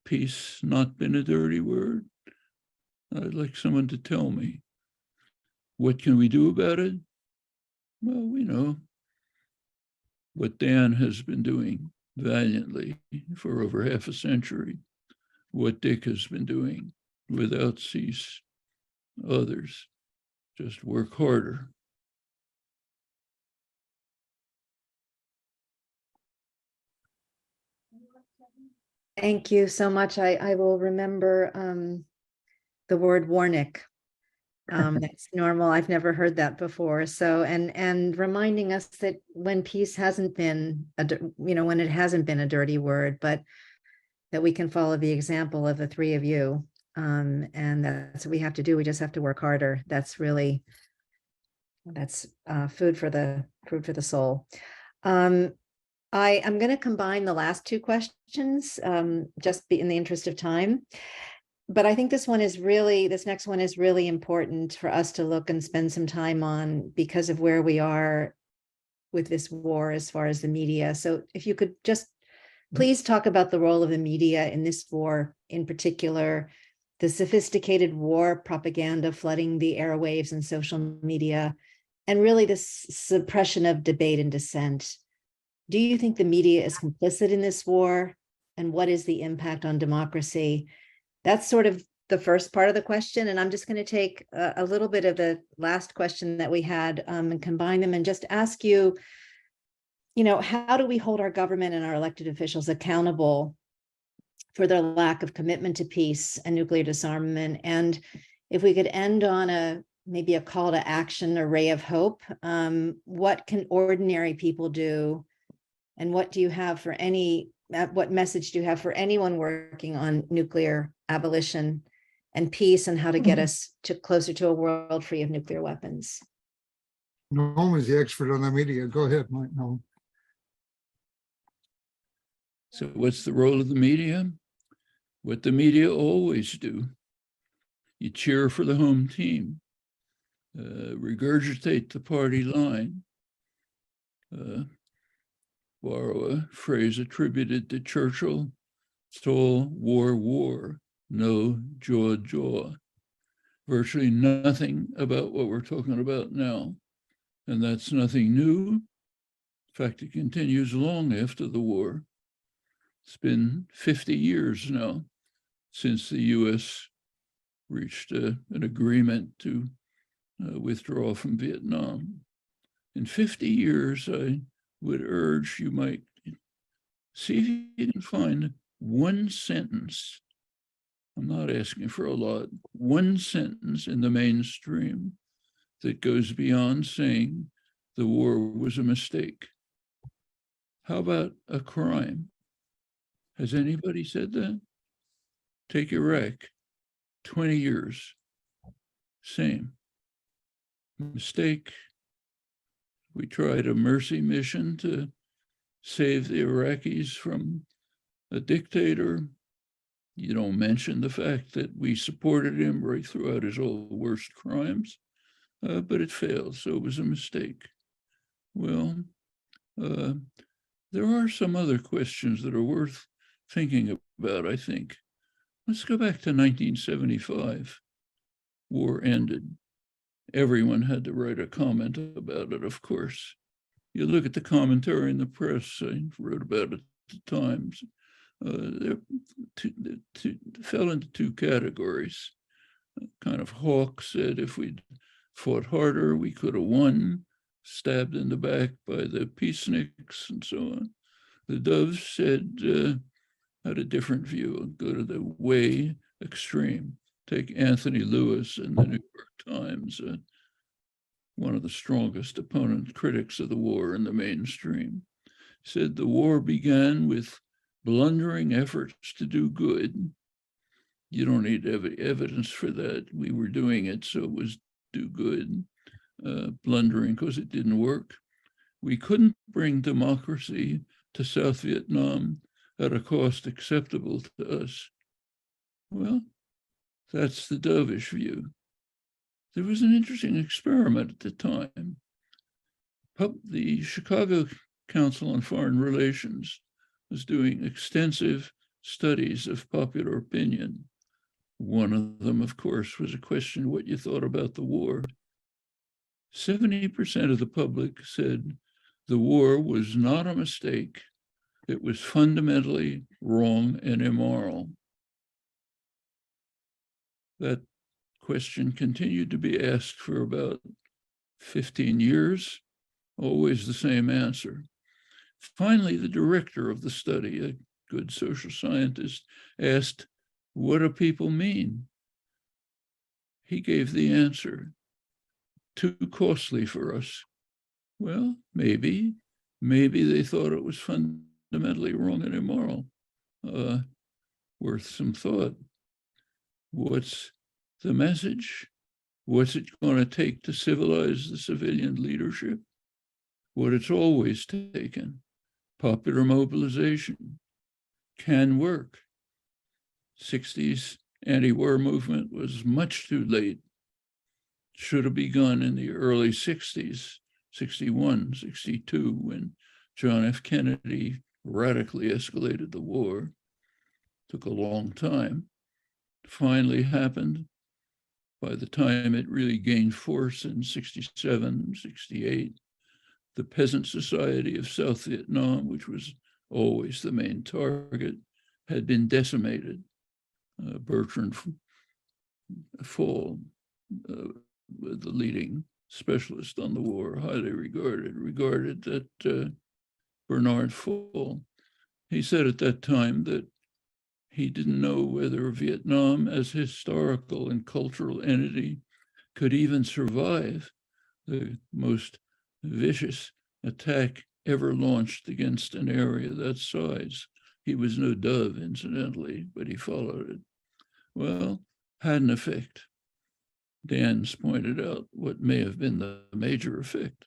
peace not been a dirty word? I'd like someone to tell me. What can we do about it? Well, we know what Dan has been doing valiantly for over half a century, what Dick has been doing without cease. Others just work harder. Thank you so much. I will remember the word warnick. That's normal. I've never heard that before. So, and reminding us that when peace hasn't been, when it hasn't been a dirty word, but that we can follow the example of the three of you. And that's what we have to do. We just have to work harder. That's food for the soul. I'm going to combine the last two questions, just in the interest of time. But I think this next one is really important for us to look and spend some time on because of where we are with this war as far as the media. So if you could just please talk about the role of the media in this war, in particular, the sophisticated war propaganda flooding the airwaves and social media, and really the suppression of debate and dissent. Do you think the media is complicit in this war? And what is the impact on democracy? That's sort of the first part of the question. And I'm just going to take a little bit of the last question that we had and combine them and just ask you, how do we hold our government and our elected officials accountable for their lack of commitment to peace and nuclear disarmament? And if we could end on maybe a call to action, a ray of hope, what can ordinary people do? And what do you have for what message do you have for anyone working on nuclear abolition and peace, and how to get us closer to a world free of nuclear weapons? Noam is the expert on the media. Go ahead, Mike. Noam. So what's the role of the media? What the media always do. You cheer for the home team, regurgitate the party line, borrow a phrase attributed to Churchill, it's all war, war, no jaw, jaw. Virtually nothing about what we're talking about now. And that's nothing new. In fact, it continues long after the war. It's been 50 years now since the US reached an agreement to withdraw from Vietnam. In 50 years, I would urge you might see if you can find one sentence. I'm not asking for a lot. One sentence in the mainstream that goes beyond saying the war was a mistake. How about a crime? Has anybody said that? Take Iraq, 20 years, same. Mistake. We tried a mercy mission to save the Iraqis from a dictator. You don't mention the fact that we supported him right throughout his all worst crimes, but it failed, so it was a mistake. Well, there are some other questions that are worth thinking about, I think. Let's go back to 1975. War ended. Everyone had to write a comment about it, of course. You look at the commentary in the press, I wrote about it at the Times. They fell into two categories. Kind of Hawk said if we'd fought harder, we could have won, stabbed in the back by the peaceniks and so on. The Doves said, had a different view, go to the way extreme. Take Anthony Lewis in the New York Times, one of the strongest critics of the war in the mainstream, said the war began with blundering efforts to do good. You don't need evidence for that. We were doing it, so it was do good, blundering because it didn't work. We couldn't bring democracy to South Vietnam at a cost acceptable to us. Well, that's the dovish view. There was an interesting experiment at the time. The Chicago Council on Foreign Relations was doing extensive studies of popular opinion. One of them, of course, was a question what you thought about the war. 70% of the public said the war was not a mistake. It was fundamentally wrong and immoral. That question continued to be asked for about 15 years, always the same answer. Finally, the director of the study, a good social scientist, asked, what do people mean? He gave the answer, too costly for us. Well, maybe they thought it was fundamentally wrong and immoral. Worth some thought. What's the message? What's it going to take to civilize the civilian leadership? What it's always taken. Popular mobilization can work. 60s anti-war movement was much too late. Should have begun in the early 60s, 61, 62, when John F. Kennedy radically escalated the war. Took a long time. Finally happened. By the time it really gained force in 67, 68, the Peasant Society of South Vietnam, which was always the main target, had been decimated. Bertrand Fall, the leading specialist on the war, highly regarded that Bernard Fall, he said at that time that he didn't know whether Vietnam as historical and cultural entity could even survive the most vicious attack ever launched against an area that size. He was no dove, incidentally, but he followed it. Well, had an effect. Dan's pointed out what may have been the major effect.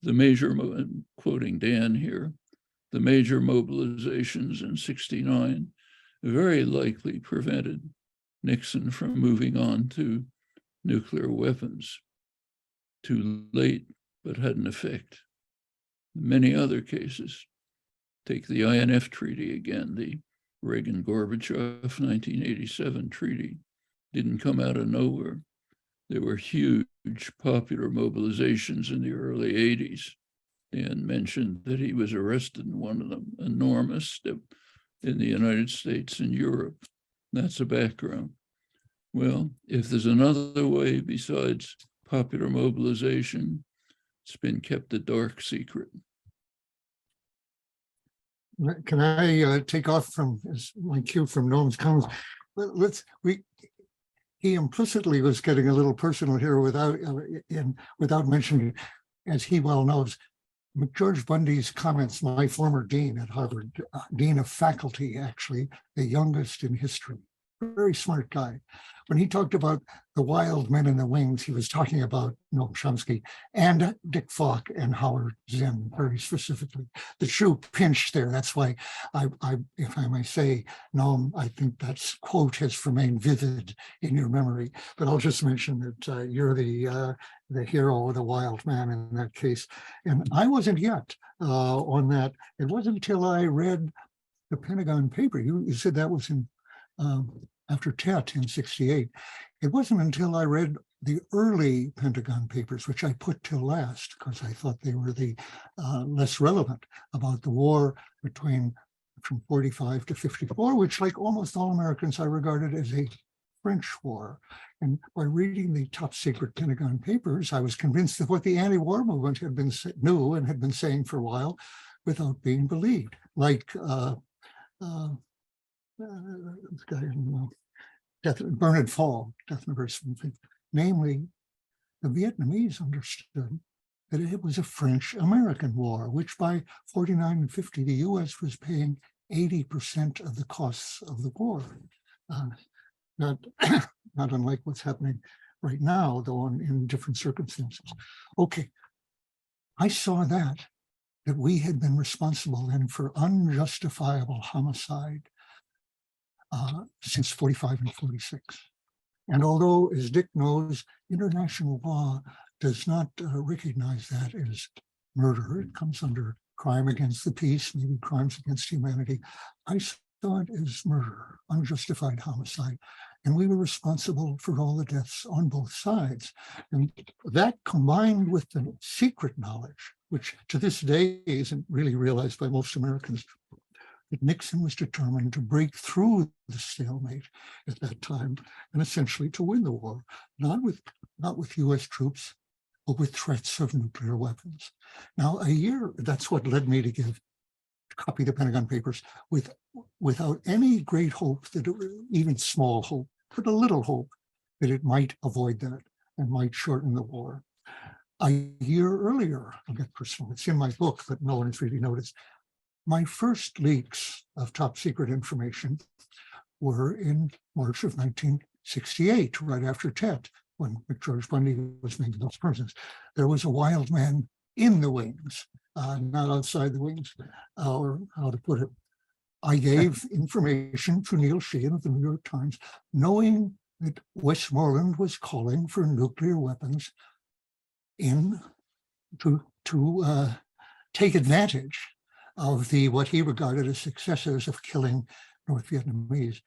The major, I'm quoting Dan here, the major mobilizations in 69 very likely prevented Nixon from moving on to nuclear weapons. Too late, but had an effect. Many other cases. Take the INF Treaty again, the Reagan-Gorbachev 1987 treaty. Didn't come out of nowhere. There were huge popular mobilizations in the early 80s. Dan mentioned that he was arrested in one of them, enormous, in the United States and Europe. That's a background. Well, if there's another way besides popular mobilization, it's been kept a dark secret. Can I take off from my cue from Noam's comments? He implicitly was getting a little personal here without mentioning, as he well knows, McGeorge Bundy's comments, my former dean at Harvard, dean of faculty, actually, the youngest in history, very smart guy. When he talked about the wild men in the wings, he was talking about Noam Chomsky and Dick Falk and Howard Zinn very specifically. The shoe pinched there. That's why if I may say, Noam, I think that quote has remained vivid in your memory. But I'll just mention that you're the hero, the wild man in that case. And I wasn't yet on that. It wasn't until I read the Pentagon paper. You said that was in after Tet in 68. It wasn't until I read the early Pentagon Papers, which I put till last because I thought they were the less relevant, about the war from 45 to 54, which, like almost all Americans, I regarded as a French war. And by reading the top secret Pentagon Papers, I was convinced of what the anti-war movement knew and had been saying for a while without being believed. Like this guy in Bernard Fall, death and something. Namely, the Vietnamese understood that it was a French-American war, which by 49 and 50, the US was paying 80% of the costs of the war. Not unlike what's happening right now, though in different circumstances. Okay, I saw that we had been responsible then for unjustifiable homicide since 45 and 46. And although, as Dick knows, international law does not recognize that as murder, it comes under crime against the peace, maybe crimes against humanity. I saw it as murder, unjustified homicide. And we were responsible for all the deaths on both sides. And that, combined with the secret knowledge, which to this day isn't really realized by most Americans, that Nixon was determined to break through the stalemate at that time and essentially to win the war, not with US troops, but with threats of nuclear weapons. Now, that's what led me to copy the Pentagon Papers without any great hope that even small hope, but a little hope that it might avoid that and might shorten the war. A year earlier, I'll get personal, it's in my book, but no one has really noticed. My first leaks of top secret information were in March of 1968, right after Tet, when George Bundy was making those prisons. There was a wild man in the wings, not outside the wings, or how to put it. I gave information to Neil Sheehan of the New York Times, knowing that Westmoreland was calling for nuclear weapons to take advantage of what he regarded as successes of killing North Vietnamese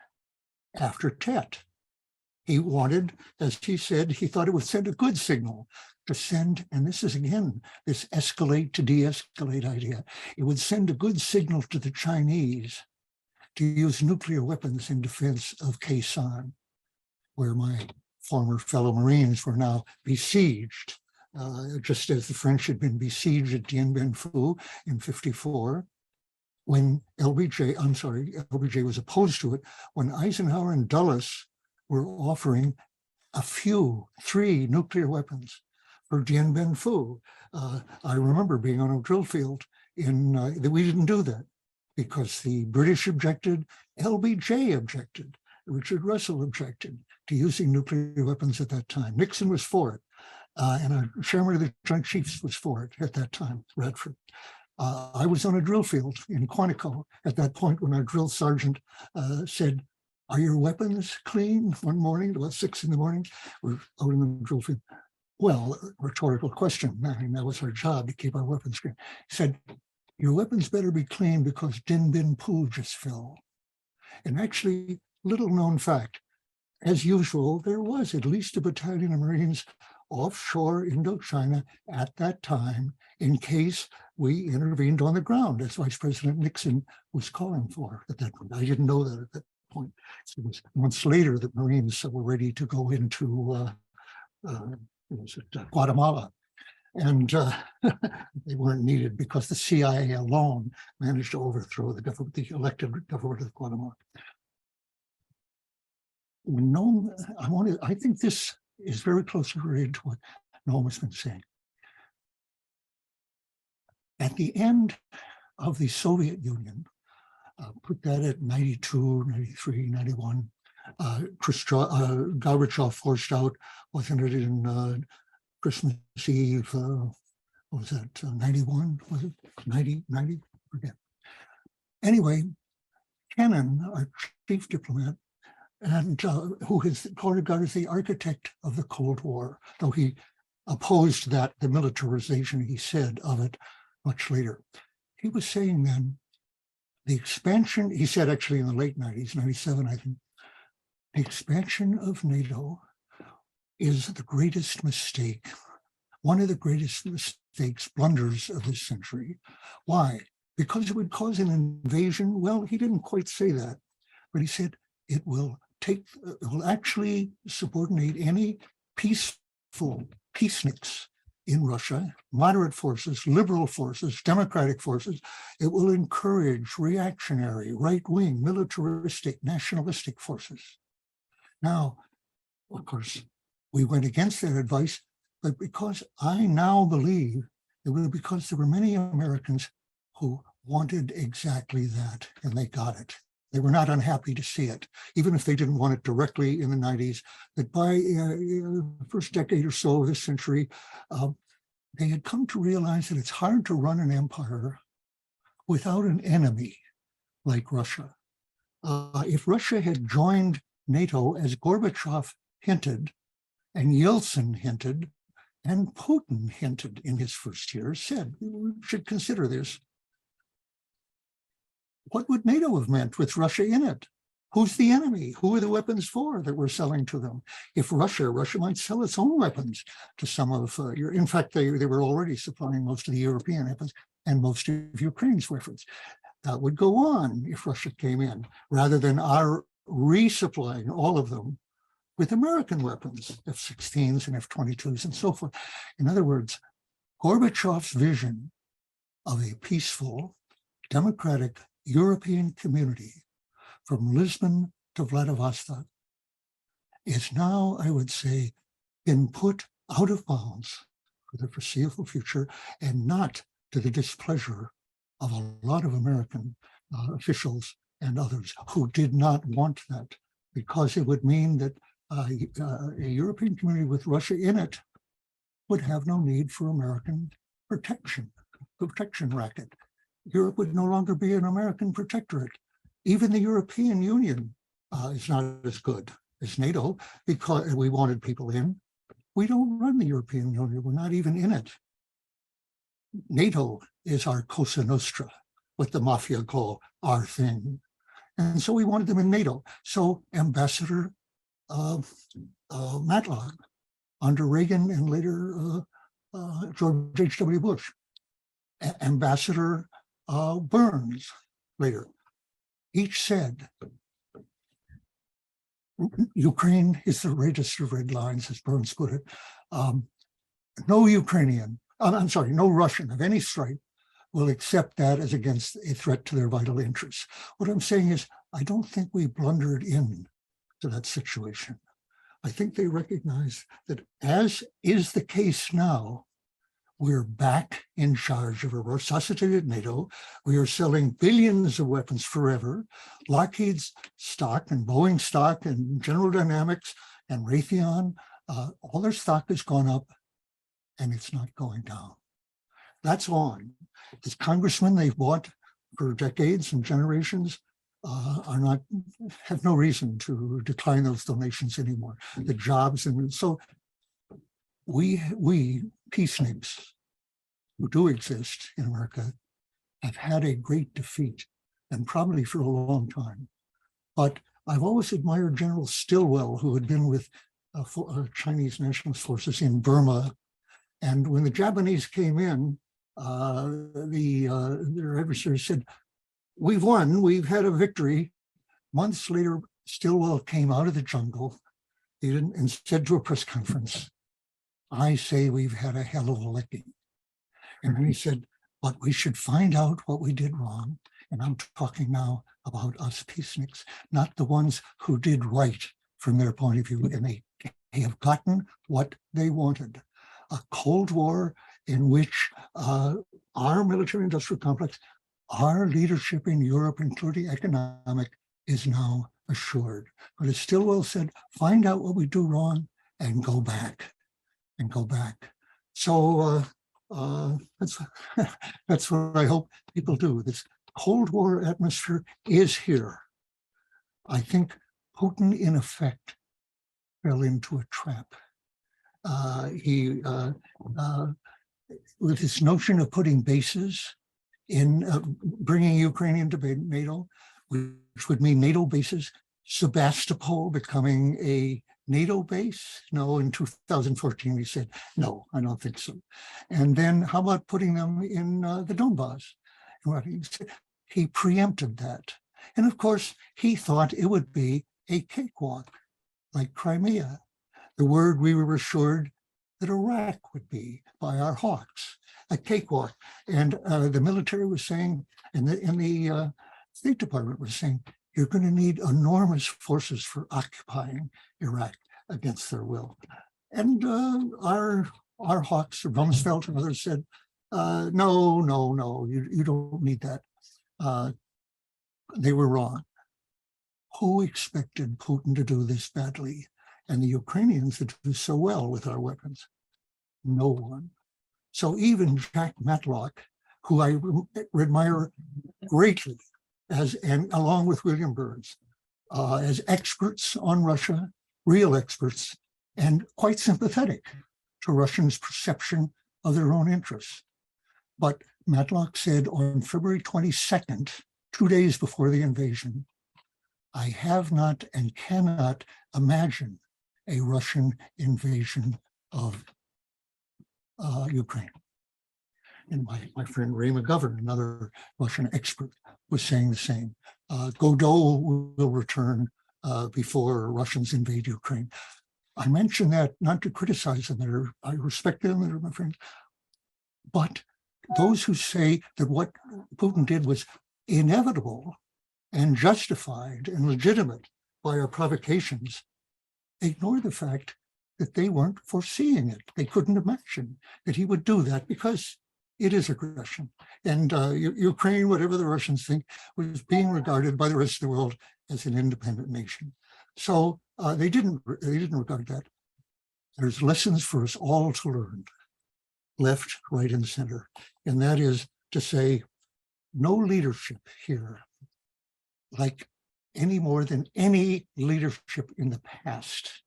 after Tet. He wanted, as he said, he thought it would send a good signal to send, and this is again, this escalate to de-escalate idea. It would send a good signal to the Chinese to use nuclear weapons in defense of Khe Sanh, where my former fellow Marines were now besieged, just as the French had been besieged at Dien Bien Phu in 54. When LBJ was opposed to it, when Eisenhower and Dulles were offering 3 nuclear weapons for Dien Bien Phu. I remember being on a drill field that we didn't do that because the British objected, LBJ objected, Richard Russell objected to using nuclear weapons at that time. Nixon was for it, and a chairman of the Joint Chiefs was for it at that time, Radford. I was on a drill field in Quantico at that point when our drill sergeant said, "Are your weapons clean?" One morning, about 6 in the morning, we're out in the drill field. Well, rhetorical question. I mean, that was our job, to keep our weapons clean. He said, "Your weapons better be clean because Dien Bien Phu just fell." And actually, little known fact, as usual, there was at least a battalion of Marines offshore Indochina at that time in case we intervened on the ground, as Vice President Nixon was calling for at that point. I didn't know that at that point. It was months later that Marines were ready to go into Guatemala, and they weren't needed because the CIA alone managed to overthrow the elected government of Guatemala. I think this is very closely related to what Noam has been saying. At the end of the Soviet Union, put that at 92, 93, 91, Gorbachev forced out, wasn't it in Christmas Eve, what was that, 91, was it, 90, forget. Anyway, Kennan, our chief diplomat, and who is regarded as the architect of the Cold War, though he opposed the militarization, he said, of it much later. He was saying then, the expansion, he said actually in the late 90s, 97, I think, the expansion of NATO is the greatest mistake, one of the greatest mistakes, blunders of this century. Why? Because it would cause an invasion. Well, he didn't quite say that, but he said it will actually subordinate any peaceniks in Russia, moderate forces, liberal forces, democratic forces. It will encourage reactionary, right-wing, militaristic, nationalistic forces. Now, of course, we went against that advice, but because I now believe it was because there were many Americans who wanted exactly that, and they got it. They were not unhappy to see it, even if they didn't want it directly in the 90s, that by the first decade or so of this century, they had come to realize that it's hard to run an empire without an enemy like Russia. If Russia had joined NATO, as Gorbachev hinted, and Yeltsin hinted, and Putin hinted in his first year, said, we should consider this. What would NATO have meant with Russia in it? Who's the enemy? Who are the weapons for that we're selling to them? If Russia might sell its own weapons to some of in fact, they were already supplying most of the European weapons and most of Ukraine's weapons. That would go on if Russia came in, rather than our resupplying all of them with American weapons, F-16s and F-22s and so forth. In other words, Gorbachev's vision of a peaceful, democratic European community from Lisbon to Vladivostok is now, I would say, been put out of bounds for the foreseeable future, and not to the displeasure of a lot of American officials and others who did not want that, because it would mean that a European community with Russia in it would have no need for American protection racket. Europe would no longer be an American protectorate. Even the European Union is not as good as NATO, because we wanted people in. We don't run the European Union. We're not even in it. NATO is our Cosa Nostra, what the mafia call our thing. And so we wanted them in NATO. So Ambassador Matlock, under Reagan and later George H.W. Bush, Ambassador Burns later, each said, Ukraine is the reddest of red lines, as Burns put it. No Ukrainian, I'm sorry, no Russian of any stripe will accept that as against a threat to their vital interests. What I'm saying is, I don't think we blundered in to that situation. I think they recognize that, as is the case now, we're back in charge of a resuscitated NATO. We are selling billions of weapons forever. Lockheed's stock and Boeing stock and General Dynamics and Raytheon, all their stock has gone up, and it's not going down. That's on. As congressmen they've bought for decades and generations have no reason to decline those donations anymore. The jobs, and so we peaceniks who do exist in America have had a great defeat, and probably for a long time. But I've always admired General Stilwell, who had been with Chinese nationalist forces in Burma. And when the Japanese came in, their adversaries said, "We've won, we've had a victory." Months later, Stilwell came out of the jungle and said to a press conference, "I say we've had a hell of a licking." And then he said, "But we should find out what we did wrong." And I'm talking now about us peaceniks, not the ones who did right from their point of view. And they have gotten what they wanted. A Cold War in which our military-industrial complex, our leadership in Europe, including economic, is now assured. But as Stilwell said, find out what we do wrong and go back, and go back. So that's what I hope people do. This Cold War atmosphere is here. I think Putin, in effect, fell into a trap. With this notion of putting bases in bringing Ukraine into NATO, which would mean NATO bases, Sebastopol becoming a NATO base. No, in 2014, we said, no, I don't think so. And then how about putting them in the Donbass? And what he said, he preempted that. And of course, he thought it would be a cakewalk like Crimea, the word we were assured that Iraq would be by our hawks, a cakewalk. And the military was saying, and the State Department was saying, you're going to need enormous forces for occupying Iraq against their will. And our hawks, Rumsfeld and others said, no, you don't need that. They were wrong. who expected Putin to do this badly and the Ukrainians to do so well with our weapons? No one. So even Jack Matlock, who I admire greatly, and along with William Burns, as experts on Russia, real experts, and quite sympathetic to Russians' perception of their own interests. But Matlock said on February 22nd, 2 days before the invasion, I have not and cannot imagine a Russian invasion of Ukraine. And my friend Ray McGovern, another Russian expert, was saying the same. Godot will return before Russians invade Ukraine. I mention that not to criticize them, I respect them, they're my friends, but those who say that what Putin did was inevitable and justified and legitimate by our provocations ignore the fact that they weren't foreseeing it. They couldn't imagine that he would do that because it is aggression. And Ukraine, whatever the Russians think, was being regarded by the rest of the world as an independent nation. So they didn't regard that. There's lessons for us all to learn, left, right, and center. And that is to say, no leadership here, like any more than any leadership in the past,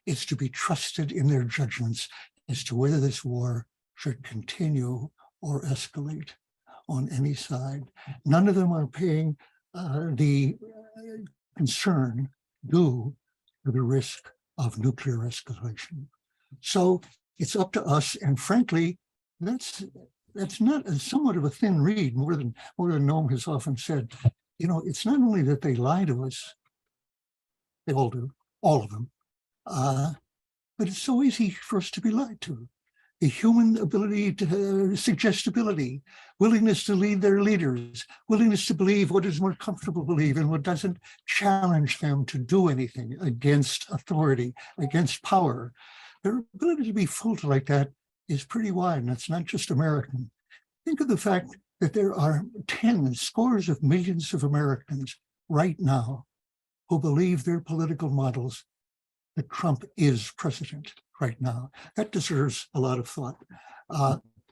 is to be trusted in their judgments as to whether this war should continue or escalate on any side. None of them are paying the concern due to the risk of nuclear escalation. So it's up to us, and frankly, that's not somewhat of a thin reed, more than Noam has often said. It's not only that they lie to us, they all do, all of them, but it's so easy for us to be lied to. The human ability to suggestibility, willingness to lead their leaders, willingness to believe what is more comfortable to believe and what doesn't challenge them to do anything against authority, against power. Their ability to be fooled like that is pretty wide, and it's not just American. Think of the fact that there are scores of millions of Americans right now who believe their political models that Trump is president right now. That deserves a lot of thought.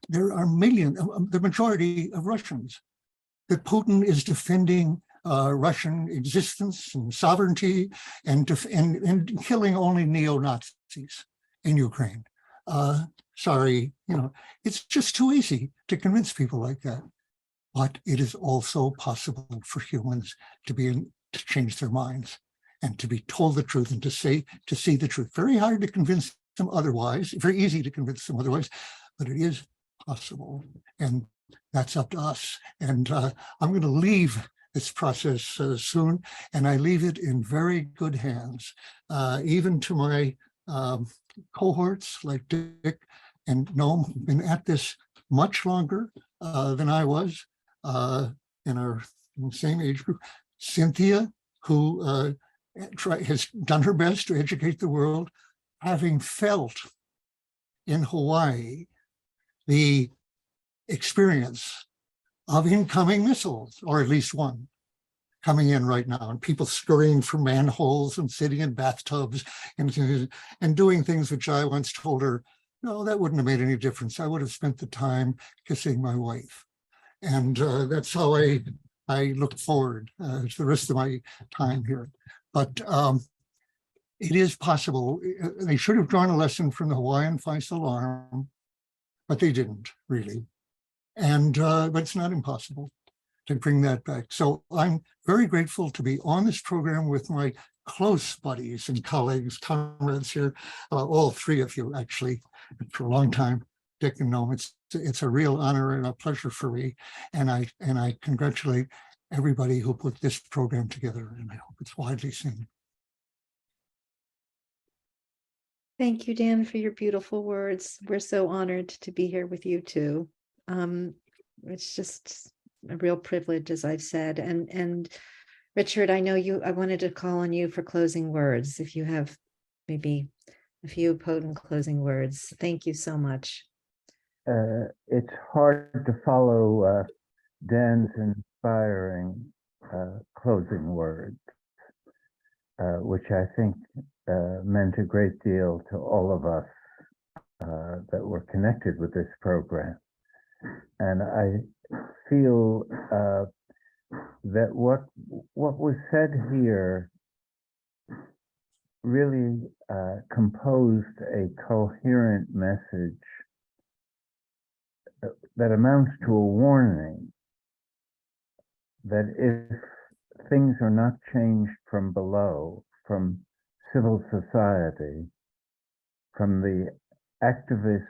There are millions, the majority of Russians, that Putin is defending Russian existence and sovereignty and killing only neo-Nazis in Ukraine. Sorry, it's just too easy to convince people like that. But it is also possible for humans to change their minds and to be told the truth and to see the truth. Very hard to convince them otherwise, very easy to convince them otherwise, but it is possible. And that's up to us. And I'm going to leave this process soon, and I leave it in very good hands, even to my cohorts like Dick and Noam, who've been at this much longer than I was in the same age group. Cynthia, who has done her best to educate the world, having felt in Hawaii the experience of incoming missiles, or at least one coming in right now, and people scurrying for manholes and sitting in bathtubs and doing things which I once told her, no, that wouldn't have made any difference. I would have spent the time kissing my wife. And that's how I look forward to the rest of my time here. But it is possible. They should have drawn a lesson from the Hawaiian false alarm, but they didn't really. And but it's not impossible to bring that back. So I'm very grateful to be on this program with my close buddies and colleagues, comrades here, all three of you actually, for a long time, Dick and Noam. It's a real honor and a pleasure for me, and I congratulate everybody who put this program together, and I hope it's widely seen. Thank you, Dan, for your beautiful words. We're so honored to be here with you too. It's just a real privilege, as I've said. And Richard, I wanted to call on you for closing words. If you have maybe a few potent closing words. Thank you so much. It's hard to follow Dan's inspiring closing words, which I think meant a great deal to all of us that were connected with this program. And I feel that what was said here really composed a coherent message that amounts to a warning that if things are not changed from below, from civil society, from the activist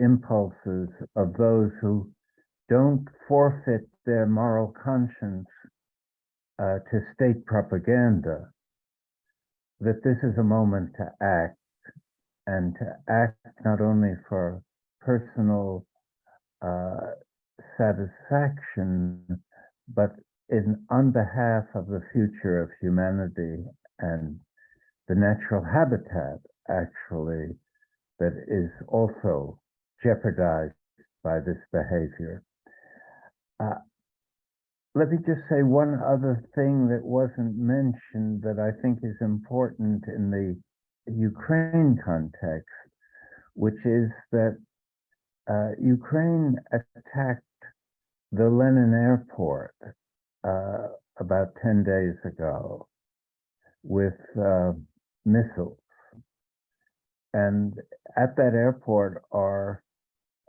impulses of those who don't forfeit their moral conscience to state propaganda, that this is a moment to act, and to act not only for personal satisfaction, but on behalf of the future of humanity and the natural habitat, actually, that is also jeopardized by this behavior. Let me just say one other thing that wasn't mentioned that I think is important in the Ukraine context, which is that Ukraine attacked the Lenin airport about 10 days ago with missiles. And at that airport are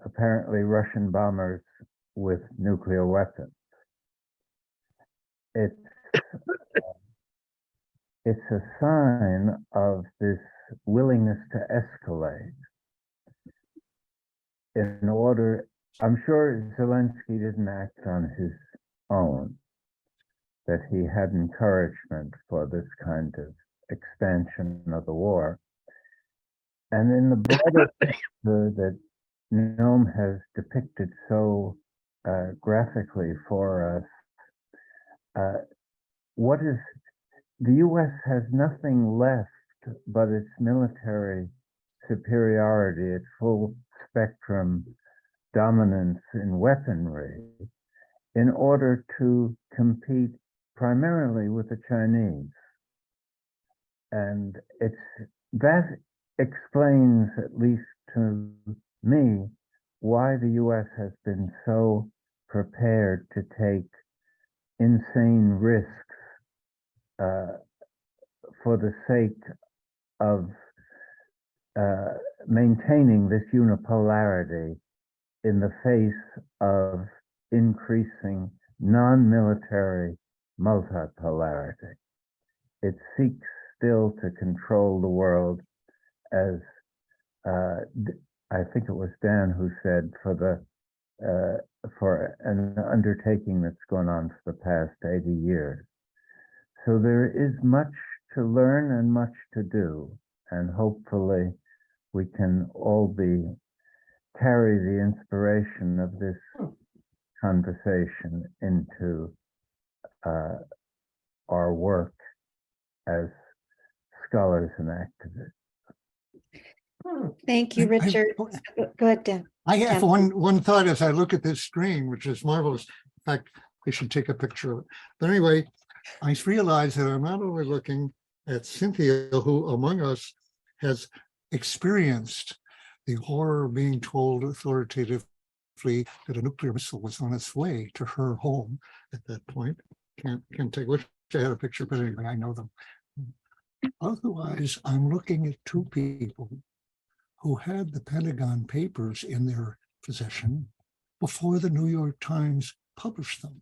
apparently Russian bombers with nuclear weapons. It's a sign of this willingness to escalate in order. I'm sure Zelensky didn't act on his own, that he had encouragement for this kind of expansion of the war. And in the broader picture that Noam has depicted so graphically for us, the U.S. has nothing left but its military superiority, its full spectrum dominance in weaponry, in order to compete primarily with the Chinese. And that explains, at least to me, why the U.S. has been so prepared to take insane risks for the sake of maintaining this unipolarity in the face of increasing non-military multipolarity. It seeks still to control the world, as I think it was Dan who said, for an undertaking that's gone on for the past 80 years. So there is much to learn and much to do, and hopefully we can all carry the inspiration of this conversation into our work as scholars and activists. Thank you, Richard. Go ahead, Dan. I have one thought as I look at this screen, which is marvelous. In fact, we should take a picture of it. But anyway, I realize that I'm not only looking at Cynthia, who among us has experienced the horror of being told authoritatively that a nuclear missile was on its way to her home at that point. Can't take, wish I had a picture, but anyway, I know them. Otherwise, I'm looking at two people who had the Pentagon Papers in their possession before the New York Times published them.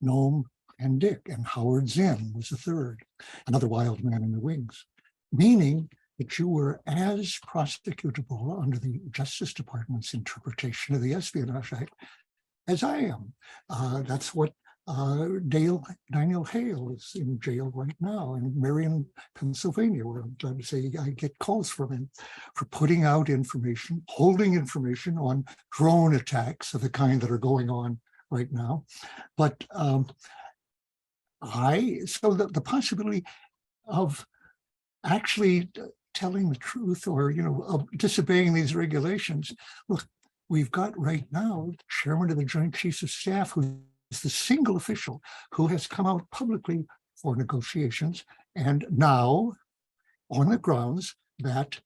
Noam and Dick, and Howard Zinn was the third, another wild man in the wings, meaning that you were as prosecutable under the Justice Department's interpretation of the Espionage Act as I am. That's what Daniel Hale is in jail right now in Marion, Pennsylvania, where I'm glad to say I get calls from him for putting out information, holding information on drone attacks of the kind that are going on right now. But so the possibility of actually telling the truth, or of disobeying these regulations. Look, we've got right now the chairman of the Joint Chiefs of Staff who's the single official who has come out publicly for negotiations, and now on the grounds that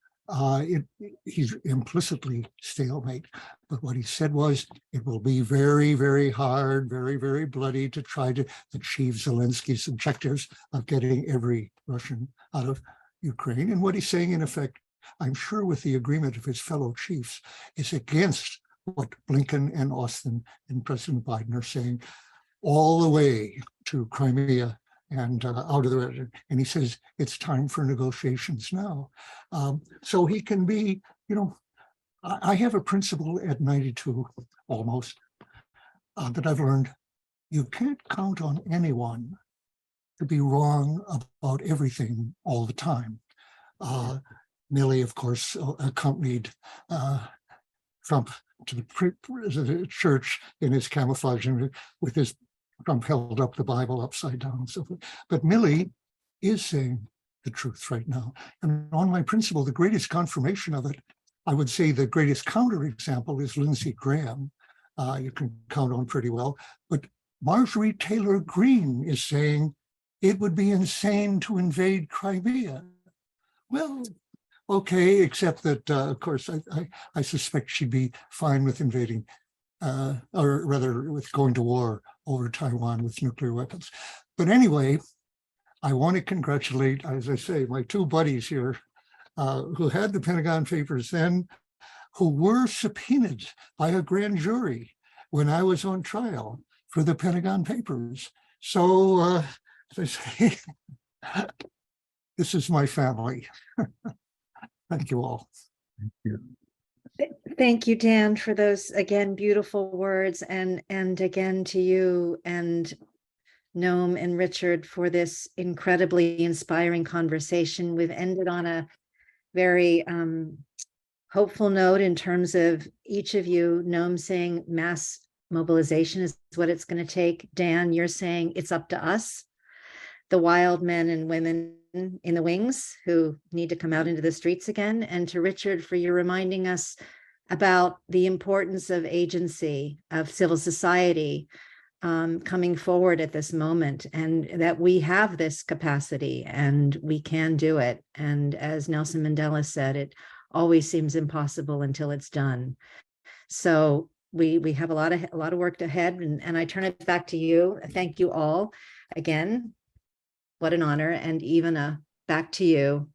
he's implicitly stalemate. But what he said was, it will be very, very hard, very, very bloody to try to achieve Zelensky's objectives of getting every Russian out of Ukraine. And what he's saying, in effect, I'm sure with the agreement of his fellow chiefs, is against what Blinken and Austin and President Biden are saying all the way to Crimea and out of the region. And he says it's time for negotiations now. So he can be, I have a principle at 92 almost that I've learned. You can't count on anyone to be wrong about everything all the time. Milley, of course, accompanied Trump to the church in his camouflage with his Trump held up the Bible upside down and so forth. But Milley is saying the truth right now. And on my principle, the greatest confirmation of it, I would say the greatest counterexample is Lindsey Graham. You can count on pretty well. But Marjorie Taylor Greene is saying it would be insane to invade Crimea. Well, okay, except that, of course, I suspect she'd be fine with invading, or rather with going to war over Taiwan with nuclear weapons. But anyway, I want to congratulate, as I say, my two buddies here who had the Pentagon Papers then, who were subpoenaed by a grand jury when I was on trial for the Pentagon Papers. So, as I say, this is my family. Thank you all. Thank you. Thank you, Dan, for those, again, beautiful words. And again, to you and Noam and Richard for this incredibly inspiring conversation. We've ended on a very hopeful note in terms of each of you. Noam saying mass mobilization is what it's going to take. Dan, you're saying it's up to us, the wild men and women in the wings who need to come out into the streets again. And to Richard, for your reminding us about the importance of agency, of civil society coming forward at this moment, and that we have this capacity and we can do it. And as Nelson Mandela said, it always seems impossible until it's done. So we have a lot of work ahead, and I turn it back to you. Thank you all again. What an honor. And Ivana, back to you.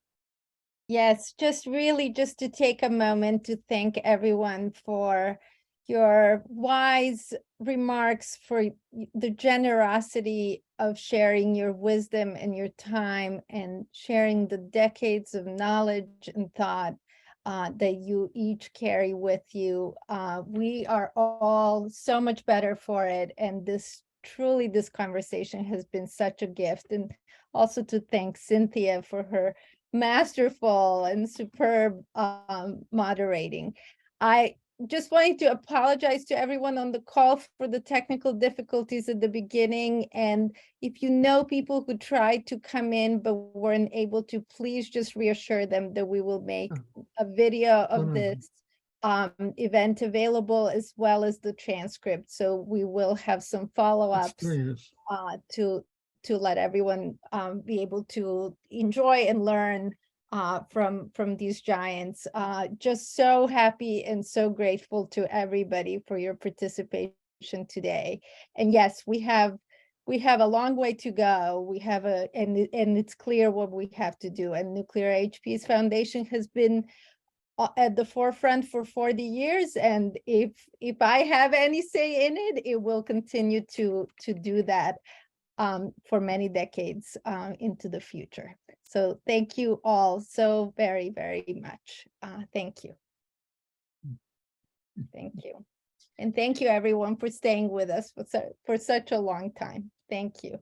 Yes, just to take a moment to thank everyone for your wise remarks, for the generosity of sharing your wisdom and your time and sharing the decades of knowledge and thought that you each carry with you. We are all so much better for it. And this conversation has been such a gift. And also to thank Cynthia for her masterful and superb moderating. I just wanted to apologize to everyone on the call for the technical difficulties at the beginning. And if you know people who tried to come in but weren't able to, please just reassure them that we will make a video of this event available, as well as the transcript. So we will have some follow-ups to let everyone be able to enjoy and learn from these giants. Just so happy and so grateful to everybody for your participation today. And yes, we have a long way to go. We have and it's clear what we have to do. And Nuclear Age Peace Foundation has been at the forefront for 40 years. And if I have any say in it, it will continue to do that for many decades into the future. So thank you all so very, very much. Thank you. Thank you. And thank you everyone for staying with us for such a long time. Thank you.